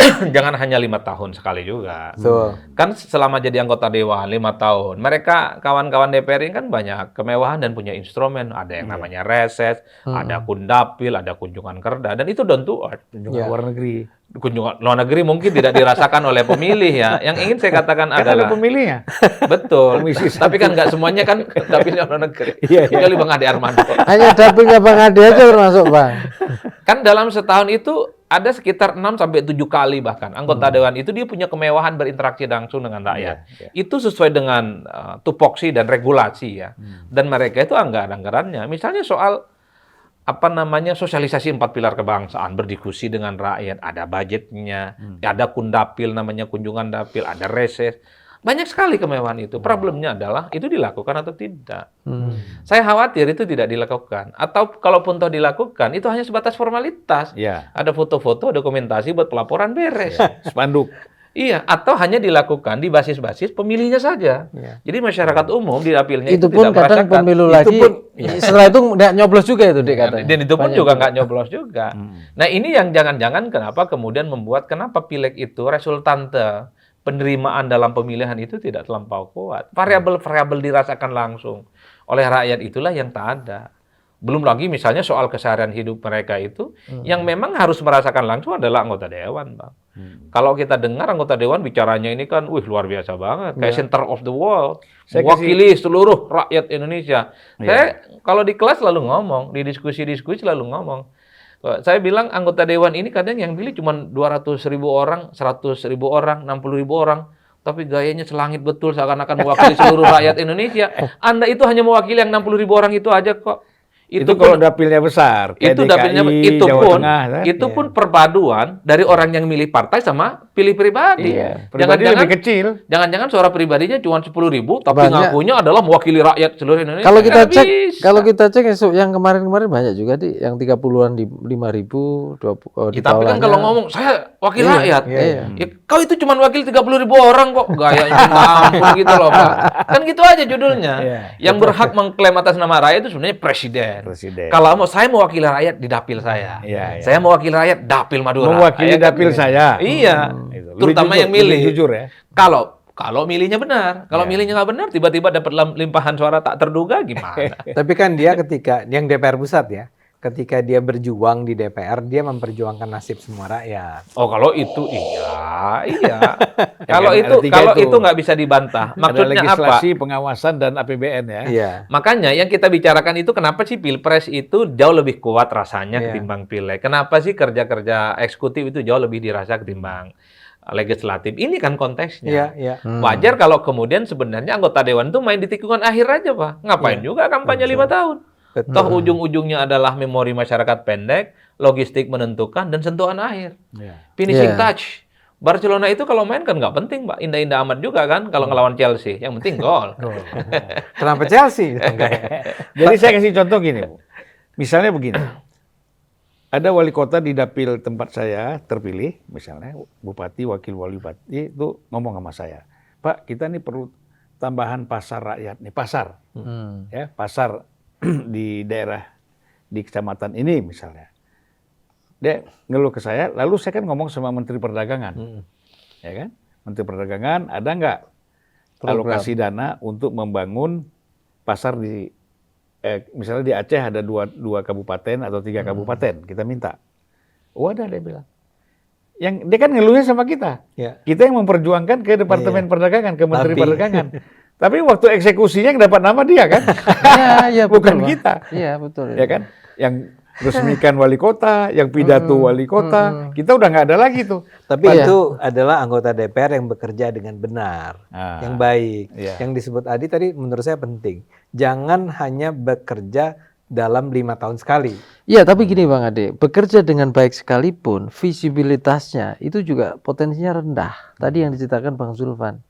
jangan hanya 5 tahun sekali juga. Kan selama jadi anggota dewan 5 tahun, mereka kawan-kawan DPR ini kan banyak kemewahan dan punya instrumen. Ada yang namanya reses, ada kundapil, ada kunjungan kerda, dan itu down to earth. Kunjungan luar negeri. Kunjungan luar negeri mungkin tidak dirasakan oleh pemilih ya. Yang ingin saya katakan adalah ada pemilihnya. Betul. Tapi kan nggak semuanya kan dapilnya luar negeri. Kecuali Bang Ade Armando. Hanya dapilnya Bang Ade aja termasuk Bang. Kan dalam setahun itu ada sekitar 6-7 kali bahkan anggota dewan itu dia punya kemewahan berinteraksi langsung dengan rakyat. Itu sesuai dengan tupoksi dan regulasi ya. Dan mereka itu anggarannya. Misalnya soal sosialisasi 4 pilar kebangsaan, berdiskusi dengan rakyat, ada budgetnya, ada kundapil namanya kunjungan dapil, ada reses. Banyak sekali kemewahan itu. Problemnya adalah itu dilakukan atau tidak. Saya khawatir itu tidak dilakukan. Atau kalaupun toh dilakukan, itu hanya sebatas formalitas. Ada foto-foto, dokumentasi buat pelaporan beres. Spanduk. Iya, atau hanya dilakukan di basis-basis pemilihnya saja. Jadi masyarakat umum di dapilnya itu pun tidak kadang merasakan. pemilu lagi, setelah itu nggak nyoblos juga itu dia katanya. Dan itu pun juga nggak nyoblos juga. Nah ini yang jangan-jangan kenapa kemudian kenapa pileg itu resultante penerimaan dalam pemilihan itu tidak terlampau kuat. Variabel-variabel dirasakan langsung oleh rakyat itulah yang tak ada. Belum lagi misalnya soal keseharian hidup mereka itu, yang memang harus merasakan langsung adalah anggota dewan, Bang. Kalau kita dengar anggota dewan bicaranya ini kan, luar biasa banget, kayak center of the world, mewakili seluruh rakyat Indonesia. Saya kalau di kelas selalu ngomong, di diskusi-diskusi selalu ngomong. Saya bilang anggota dewan ini kadang yang pilih cuma 200.000 orang, 100.000 orang, 60.000 orang. Tapi gayanya selangit betul, seakan-akan mewakili seluruh rakyat Indonesia. Anda itu hanya mewakili yang 60.000 orang itu aja kok. Itu kalau dapilnya besar, kayak itu dapilnya, DKI, Jawa Tengah, kan? itu pun perpaduan dari orang yang milih partai sama pilih pribadi. Pribadi lebih kecil. Jangan-jangan suara pribadinya cuma 10.000, tapi ngakunya adalah mewakili rakyat seluruh Indonesia. Kalau kita cek yang kemarin-kemarin banyak juga yang 30-an di 5.000, di tapi kan kalau ngomong saya wakil rakyat, ya, kau itu cuma wakil 30.000 orang kok, gayanya ampun gitu loh Pak. Kan gitu aja judulnya. Yang berhak mengklaim atas nama rakyat itu sebenarnya presiden. Kalau saya mewakili rakyat di dapil saya. Saya mewakili rakyat dapil Madura. Mewakili dapil saya. Iya. Terutama yang milih. Jujur ya. Kalau milihnya benar, kalau milihnya nggak benar, tiba-tiba dapat limpahan suara tak terduga gimana? Tapi kan dia ketika yang DPR pusat ya, ketika dia berjuang di DPR, dia memperjuangkan nasib semua rakyat. Oh, kalau itu iya. kalau itu nggak bisa dibantah. Maksudnya ada legislasi, apa? pengawasan dan APBN ya. Iya. Makanya yang kita bicarakan itu kenapa sih Pilpres itu jauh lebih kuat rasanya ketimbang Pileg? Kenapa sih kerja-kerja eksekutif itu jauh lebih dirasa ketimbang legislatif? Ini kan konteksnya. Wajar kalau kemudian sebenarnya anggota dewan itu main di tikungan akhir aja, Pak. Ngapain juga kampanye 5 tahun? Toh ujung-ujungnya adalah memori masyarakat pendek, logistik menentukan, dan sentuhan akhir. Finishing touch. Barcelona itu kalau main kan nggak penting, Pak. Indah-indah amat juga kan kalau ngelawan Chelsea. Yang penting gol. Kenapa Chelsea? Jadi saya kasih contoh gini, Bu. Misalnya begini. Ada wali kota di dapil tempat saya terpilih, misalnya bupati, wakil wali bupati itu ngomong sama saya, Pak, kita nih perlu tambahan pasar rakyat nih, pasar, ya pasar di daerah di kecamatan ini misalnya. Dia ngeluh ke saya, lalu saya kan ngomong sama Menteri Perdagangan, ya kan, Menteri Perdagangan ada nggak alokasi dana untuk membangun pasar di misalnya di Aceh ada dua kabupaten atau 3 kabupaten, kita minta. Oh ada, dia bilang. Dia kan ngeluhnya sama kita. Kita yang memperjuangkan ke Departemen Perdagangan, ke Menteri Perdagangan. Tapi waktu eksekusinya yang dapat nama dia kan? Bukan kita. Iya, betul. Ya kan? Yang resmikan wali kota, yang pidato wali kota, kita udah nggak ada lagi tuh. Tapi itu adalah anggota DPR yang bekerja dengan benar, yang baik. Yang disebut Adi tadi menurut saya penting. Jangan hanya bekerja dalam 5 tahun sekali. Iya, tapi gini Bang Ade, bekerja dengan baik sekalipun, visibilitasnya itu juga potensinya rendah. Tadi yang diceritakan Bang Zulfan.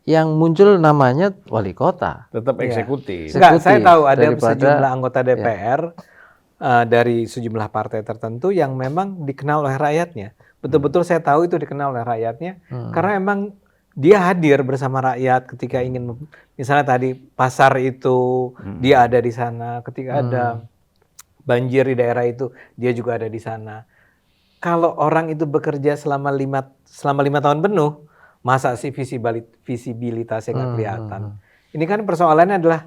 Yang muncul namanya wali kota. Tetap eksekutif. Enggak, saya tahu ada sejumlah anggota DPR dari sejumlah partai tertentu yang memang dikenal oleh rakyatnya. Betul-betul saya tahu itu dikenal oleh rakyatnya karena emang dia hadir bersama rakyat ketika ingin, misalnya tadi pasar itu dia ada di sana, ketika ada banjir di daerah itu dia juga ada di sana. Kalau orang itu bekerja selama 5 tahun penuh, masa sih visibilitasnya nggak kelihatan? Ini kan persoalannya adalah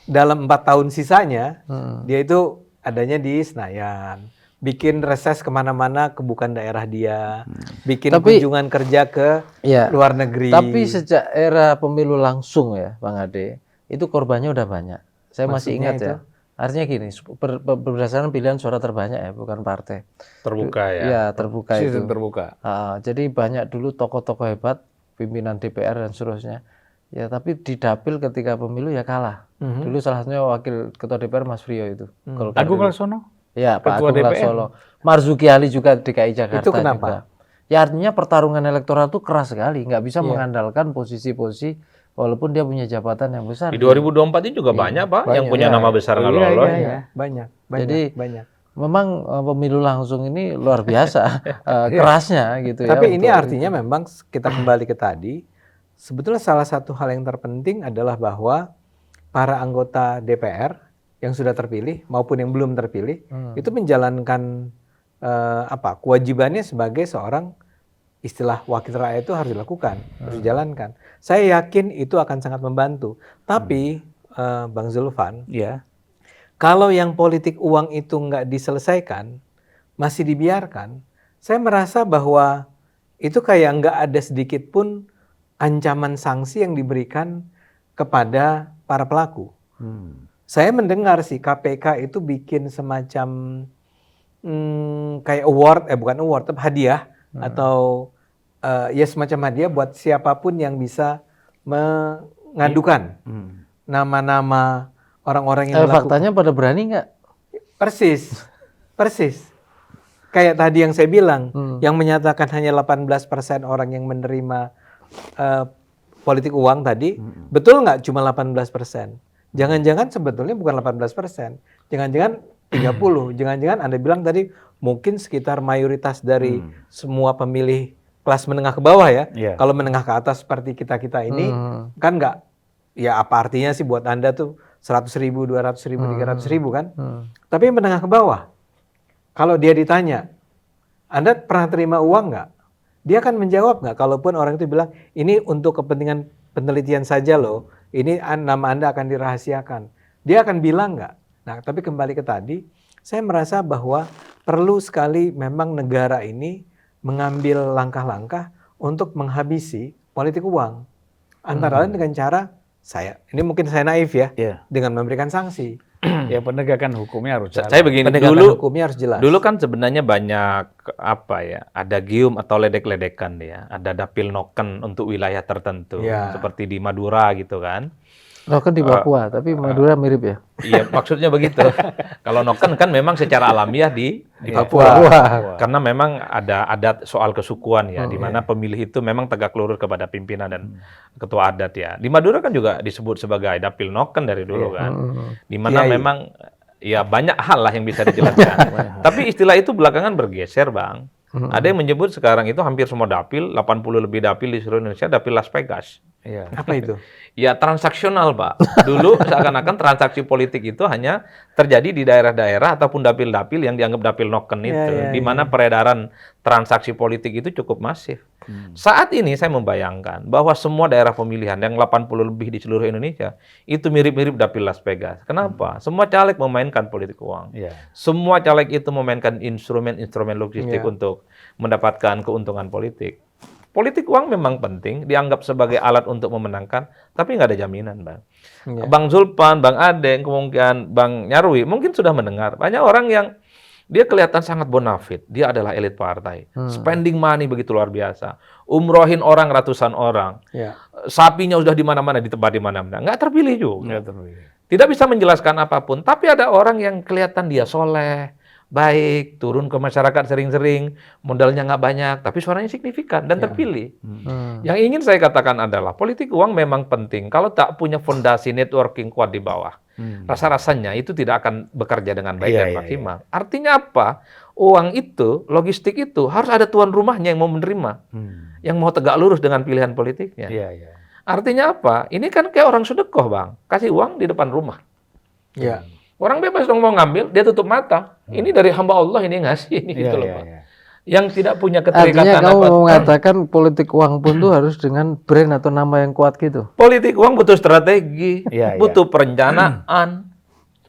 dalam 4 tahun sisanya, dia itu adanya di Senayan, bikin reses kemana-mana ke bukan daerah dia, bikin kunjungan kerja ke luar negeri. Tapi sejak era pemilu langsung ya, Bang Ade, itu korbannya udah banyak. Saya masih ingat ya. Artinya gini, berdasarkan pilihan suara terbanyak ya, bukan partai. Terbuka ya. Iya, terbuka itu. Terbuka. Jadi banyak dulu tokoh-tokoh hebat, pimpinan DPR dan seterusnya. Ya, tapi di dapil ketika pemilu ya kalah. Dulu salah satunya wakil ketua DPR Mas Frio itu. Agung Laksono? Ya, Pak Agung Laksono. Marzuki Ali juga DKI Jakarta. Itu kenapa? Juga. Ya artinya pertarungan elektoral itu keras sekali, nggak bisa mengandalkan posisi-posisi walaupun dia punya jabatan yang besar. Di 2024 ini juga banyak Pak yang punya nama besar nggak lolos. Banyak. Jadi memang pemilu langsung ini luar biasa kerasnya gitu ya. Tapi ini artinya memang kita kembali ke tadi, sebetulnya salah satu hal yang terpenting adalah bahwa para anggota DPR yang sudah terpilih maupun yang belum terpilih itu menjalankan kewajibannya sebagai seorang istilah wakil rakyat itu harus dilakukan, harus dijalankan. Saya yakin itu akan sangat membantu. Tapi Bang Zulfan, Kalau yang politik uang itu nggak diselesaikan, masih dibiarkan, saya merasa bahwa itu kayak nggak ada sedikit pun ancaman sanksi yang diberikan kepada para pelaku. Saya mendengar sih KPK itu bikin semacam kayak award, bukan award, tapi hadiah atau ya semacam hadiah buat siapapun yang bisa mengadukan nama-nama orang-orang yang melakukan. Faktanya pada berani nggak? Persis. Kayak tadi yang saya bilang, yang menyatakan hanya 18% orang yang menerima politik uang tadi, betul nggak cuma 18%? Jangan-jangan sebetulnya bukan 18%, jangan-jangan 30, jangan-jangan Anda bilang tadi mungkin sekitar mayoritas dari semua pemilih kelas menengah ke bawah ya. Kalau menengah ke atas seperti kita-kita ini, kan nggak, ya apa artinya sih buat Anda tuh 100.000, 200.000, 300.000 kan? Tapi menengah ke bawah, kalau dia ditanya, Anda pernah terima uang nggak? Dia akan menjawab nggak? Kalaupun orang itu bilang, ini untuk kepentingan penelitian saja loh, ini nama Anda akan dirahasiakan. Dia akan bilang nggak? Nah, tapi kembali ke tadi, saya merasa bahwa perlu sekali memang negara ini mengambil langkah-langkah untuk menghabisi politik uang. Antara lain dengan cara, ini mungkin saya naif ya, dengan memberikan sanksi. Ya penegakan hukumnya harus jalan. Saya begini, hukumnya harus jelas. Dulu kan sebenarnya banyak ada gium atau ledek-ledekan ya, ada dapil noken untuk wilayah tertentu, seperti di Madura gitu kan. Noken di Papua, tapi Madura mirip ya? Iya, maksudnya begitu. Kalau noken kan memang secara alamiah di Papua. Karena memang ada adat soal kesukuan ya, di mana pemilih itu memang tegak lurus kepada pimpinan dan ketua adat ya. Di Madura kan juga disebut sebagai dapil noken dari dulu kan. Di mana memang ya banyak hal lah yang bisa dijelaskan. Tapi istilah itu belakangan bergeser, Bang. Ada yang menyebut sekarang itu hampir semua dapil, 80 lebih dapil di seluruh Indonesia, dapil Las Vegas. Apa itu? Ya transaksional, Pak. Dulu seakan-akan transaksi politik itu hanya terjadi di daerah-daerah ataupun dapil-dapil yang dianggap dapil noken itu, di mana peredaran transaksi politik itu cukup masif. Saat ini saya membayangkan bahwa semua daerah pemilihan yang 80 lebih di seluruh Indonesia itu mirip-mirip dapil Las Vegas. Kenapa? Semua caleg memainkan politik uang. Semua caleg itu memainkan instrumen-instrumen logistik untuk mendapatkan keuntungan politik. Politik uang memang penting, dianggap sebagai alat untuk memenangkan, tapi nggak ada jaminan, Bang. Bang Zulpan, Bang Ade, kemungkinan Bang Nyarwi, mungkin sudah mendengar. Banyak orang yang dia kelihatan sangat bonafit, dia adalah elit partai. Spending money begitu luar biasa. Umrohin orang ratusan orang. Sapinya sudah di mana-mana, di tempat di mana-mana. Nggak terpilih juga. Tidak bisa menjelaskan apapun, tapi ada orang yang kelihatan dia soleh, baik, turun ke masyarakat sering-sering, modalnya nggak banyak, tapi suaranya signifikan dan terpilih. Yang ingin saya katakan adalah politik uang memang penting. Kalau tak punya fondasi networking kuat di bawah, rasa-rasanya itu tidak akan bekerja dengan baik dan maksimal. Artinya apa? Uang itu, logistik itu harus ada tuan rumahnya yang mau menerima, yang mau tegak lurus dengan pilihan politiknya. Artinya apa? Ini kan kayak orang sedekah, Bang. Kasih uang di depan rumah. Orang bebas dong mau ngambil, dia tutup mata. Ini dari hamba Allah ini ngasih ini gitu loh, Pak. Yang tidak punya keterikatan. Artinya kamu mau mengatakan politik uang pun tuh harus dengan brand atau nama yang kuat gitu. Politik uang butuh strategi, butuh perencanaan.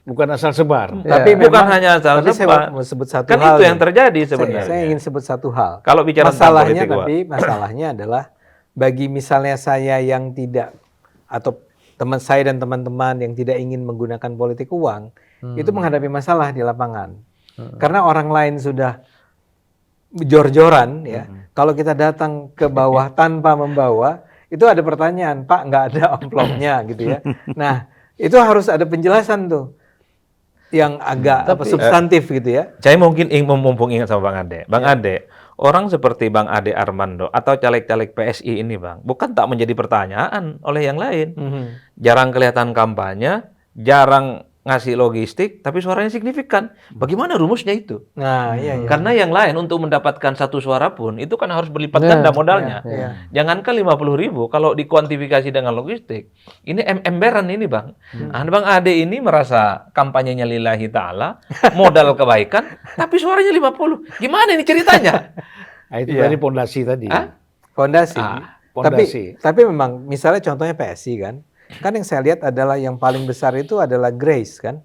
Bukan asal sebar. Tapi bukan hanya asal sebar. Saya mau sebut satu kan hal. Itu yang terjadi sebenarnya. Saya ingin sebut satu hal. Kalau bicara masalahnya, masalahnya adalah bagi misalnya saya yang tidak, atau teman saya dan teman-teman yang tidak ingin menggunakan politik uang, itu menghadapi masalah di lapangan. Karena orang lain sudah jor-joran, ya. Kalau kita datang ke bawah tanpa membawa, itu ada pertanyaan, Pak, nggak ada amplopnya, gitu ya. Nah, itu harus ada penjelasan tuh, yang agak substantif gitu ya. Saya mungkin mumpung ingat sama Bang Ade. Bang Ade, orang seperti Bang Ade Armando atau caleg-caleg PSI ini, Bang, bukan tak menjadi pertanyaan oleh yang lain. Jarang kelihatan kampanye, jarang ngasih logistik, tapi suaranya signifikan. Bagaimana rumusnya itu? Nah, Karena yang lain untuk mendapatkan satu suara pun itu kan harus berlipat ganda modalnya. Jangankan 50.000, kalau dikuantifikasi dengan logistik, ini emberan ini, Bang. Bang Ade ini merasa kampanyenya lillahi ta'ala, modal kebaikan, tapi suaranya 50. Gimana ini ceritanya? Itu dari pondasi tadi. Fondasi. Fondasi. Tapi memang misalnya contohnya PSI kan yang saya lihat adalah yang paling besar itu adalah Grace kan.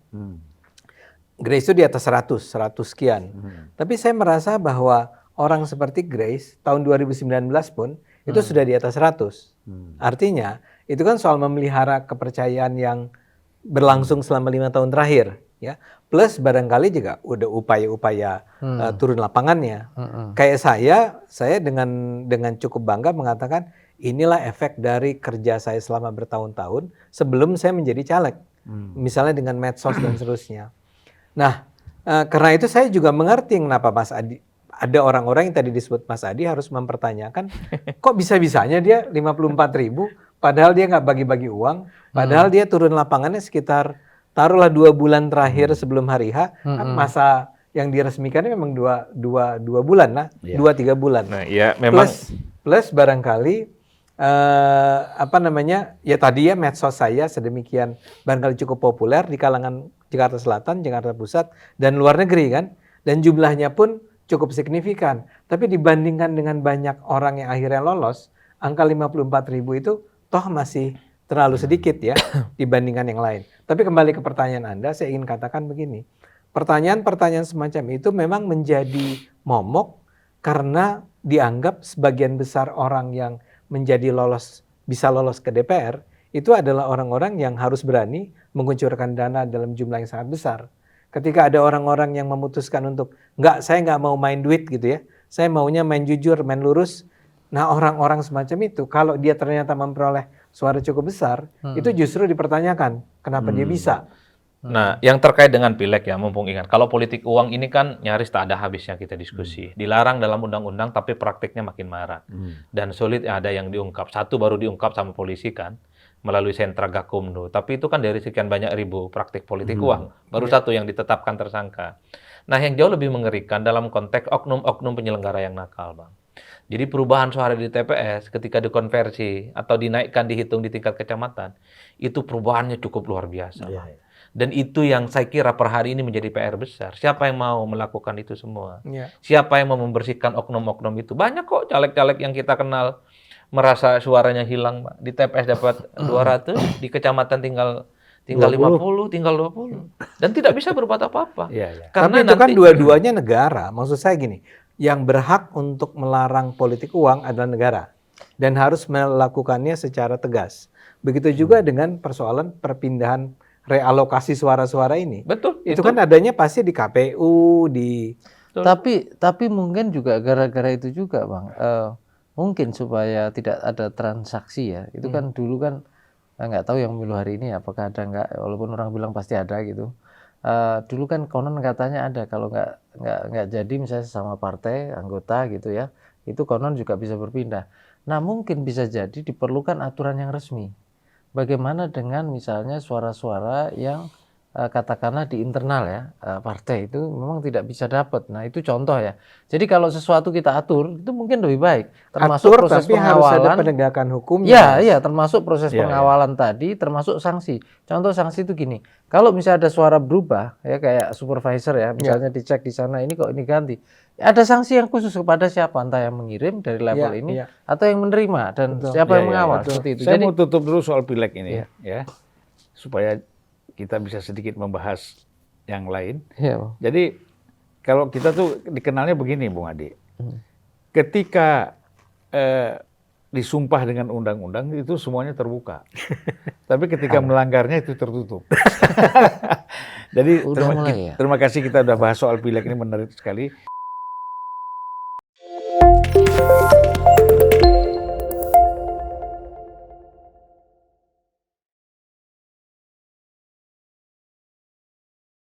Grace itu di atas 100 sekian. Tapi saya merasa bahwa orang seperti Grace tahun 2019 pun itu sudah di atas 100. Artinya itu kan soal memelihara kepercayaan yang berlangsung selama 5 tahun terakhir, ya. Plus barangkali juga udah upaya-upaya turun lapangannya. Kayak saya dengan cukup bangga mengatakan inilah efek dari kerja saya selama bertahun-tahun sebelum saya menjadi caleg. Misalnya dengan medsos dan seterusnya. Nah, karena itu saya juga mengerti kenapa Mas Adi, ada orang-orang yang tadi disebut Mas Adi harus mempertanyakan, kok bisa-bisanya dia 54.000, padahal dia nggak bagi-bagi uang, padahal dia turun lapangannya sekitar, taruhlah 2 bulan terakhir sebelum hari H, kan masa yang diresmikan memang dua bulan lah, 2-3 bulan. Nah, ya memang Plus barangkali ya tadi ya medsos saya sedemikian barangkali cukup populer di kalangan Jakarta Selatan, Jakarta Pusat, dan luar negeri kan, dan jumlahnya pun cukup signifikan. Tapi dibandingkan dengan banyak orang yang akhirnya lolos, angka 54.000 itu toh masih terlalu sedikit ya dibandingkan yang lain. Tapi kembali ke pertanyaan Anda, saya ingin katakan begini, pertanyaan-pertanyaan semacam itu memang menjadi momok karena dianggap sebagian besar orang yang bisa lolos ke DPR, itu adalah orang-orang yang harus berani menguncurkan dana dalam jumlah yang sangat besar. Ketika ada orang-orang yang memutuskan untuk, saya nggak mau main duit gitu ya, saya maunya main jujur, main lurus. Nah orang-orang semacam itu, kalau dia ternyata memperoleh suara cukup besar, itu justru dipertanyakan, kenapa dia bisa. Nah, yang terkait dengan pileg ya, mumpung ingat, kalau politik uang ini kan nyaris tak ada habisnya kita diskusi. Dilarang dalam undang-undang, tapi praktiknya makin marak. Dan sulit ada yang diungkap. Satu baru diungkap sama polisi kan, melalui sentra Gakumdu. Tapi itu kan dari sekian banyak ribu praktik politik uang. Baru satu yang ditetapkan tersangka. Nah, yang jauh lebih mengerikan dalam konteks oknum-oknum penyelenggara yang nakal, Bang. Jadi perubahan suara di TPS ketika dikonversi atau dinaikkan dihitung di tingkat kecamatan, itu perubahannya cukup luar biasa. Dan itu yang saya kira per hari ini menjadi PR besar. Siapa yang mau melakukan itu semua? Siapa yang mau membersihkan oknum-oknum itu? Banyak kok caleg-caleg yang kita kenal merasa suaranya hilang, Pak. Di TPS dapat 200, di kecamatan tinggal 50, tinggal 20. Dan tidak bisa berbuat apa-apa. Karena itu kan dua-duanya negara. Maksud saya gini, yang berhak untuk melarang politik uang adalah negara. Dan harus melakukannya secara tegas. Begitu juga dengan persoalan perpindahan realokasi suara-suara ini. Betul. Itu kan adanya pasti di KPU, Tapi mungkin juga gara-gara itu juga, Bang. Mungkin supaya tidak ada transaksi ya. Itu kan dulu kan nggak tahu yang pemilu hari ini apakah ada nggak, walaupun orang bilang pasti ada gitu. Dulu kan konon katanya ada, kalau nggak jadi misalnya sama partai anggota gitu ya, itu konon juga bisa berpindah. Nah mungkin bisa jadi diperlukan aturan yang resmi. Bagaimana dengan misalnya suara-suara yang katakanlah di internal ya partai itu memang tidak bisa dapat. Nah itu contoh ya. Jadi kalau sesuatu kita atur itu mungkin lebih baik. Termasuk proses tapi pengawalan. Harus ada penegakan hukumnya. Iya, termasuk proses pengawalan tadi, termasuk sanksi. Contoh sanksi itu gini. Kalau misalnya ada suara berubah ya kayak supervisor ya, misalnya dicek di sana ini kok ini ganti. Ada sanksi yang khusus kepada siapa, entah yang mengirim dari level ini atau yang menerima dan siapa yang mengawal seperti itu. Saya mau tutup dulu soal pileg ini ya. Supaya kita bisa sedikit membahas yang lain. Jadi kalau kita tuh dikenalnya begini, Bung Adi. Ketika disumpah dengan undang-undang itu semuanya terbuka. Tapi ketika melanggarnya itu tertutup. Jadi terima kasih kita udah bahas soal pileg ini, menarik sekali.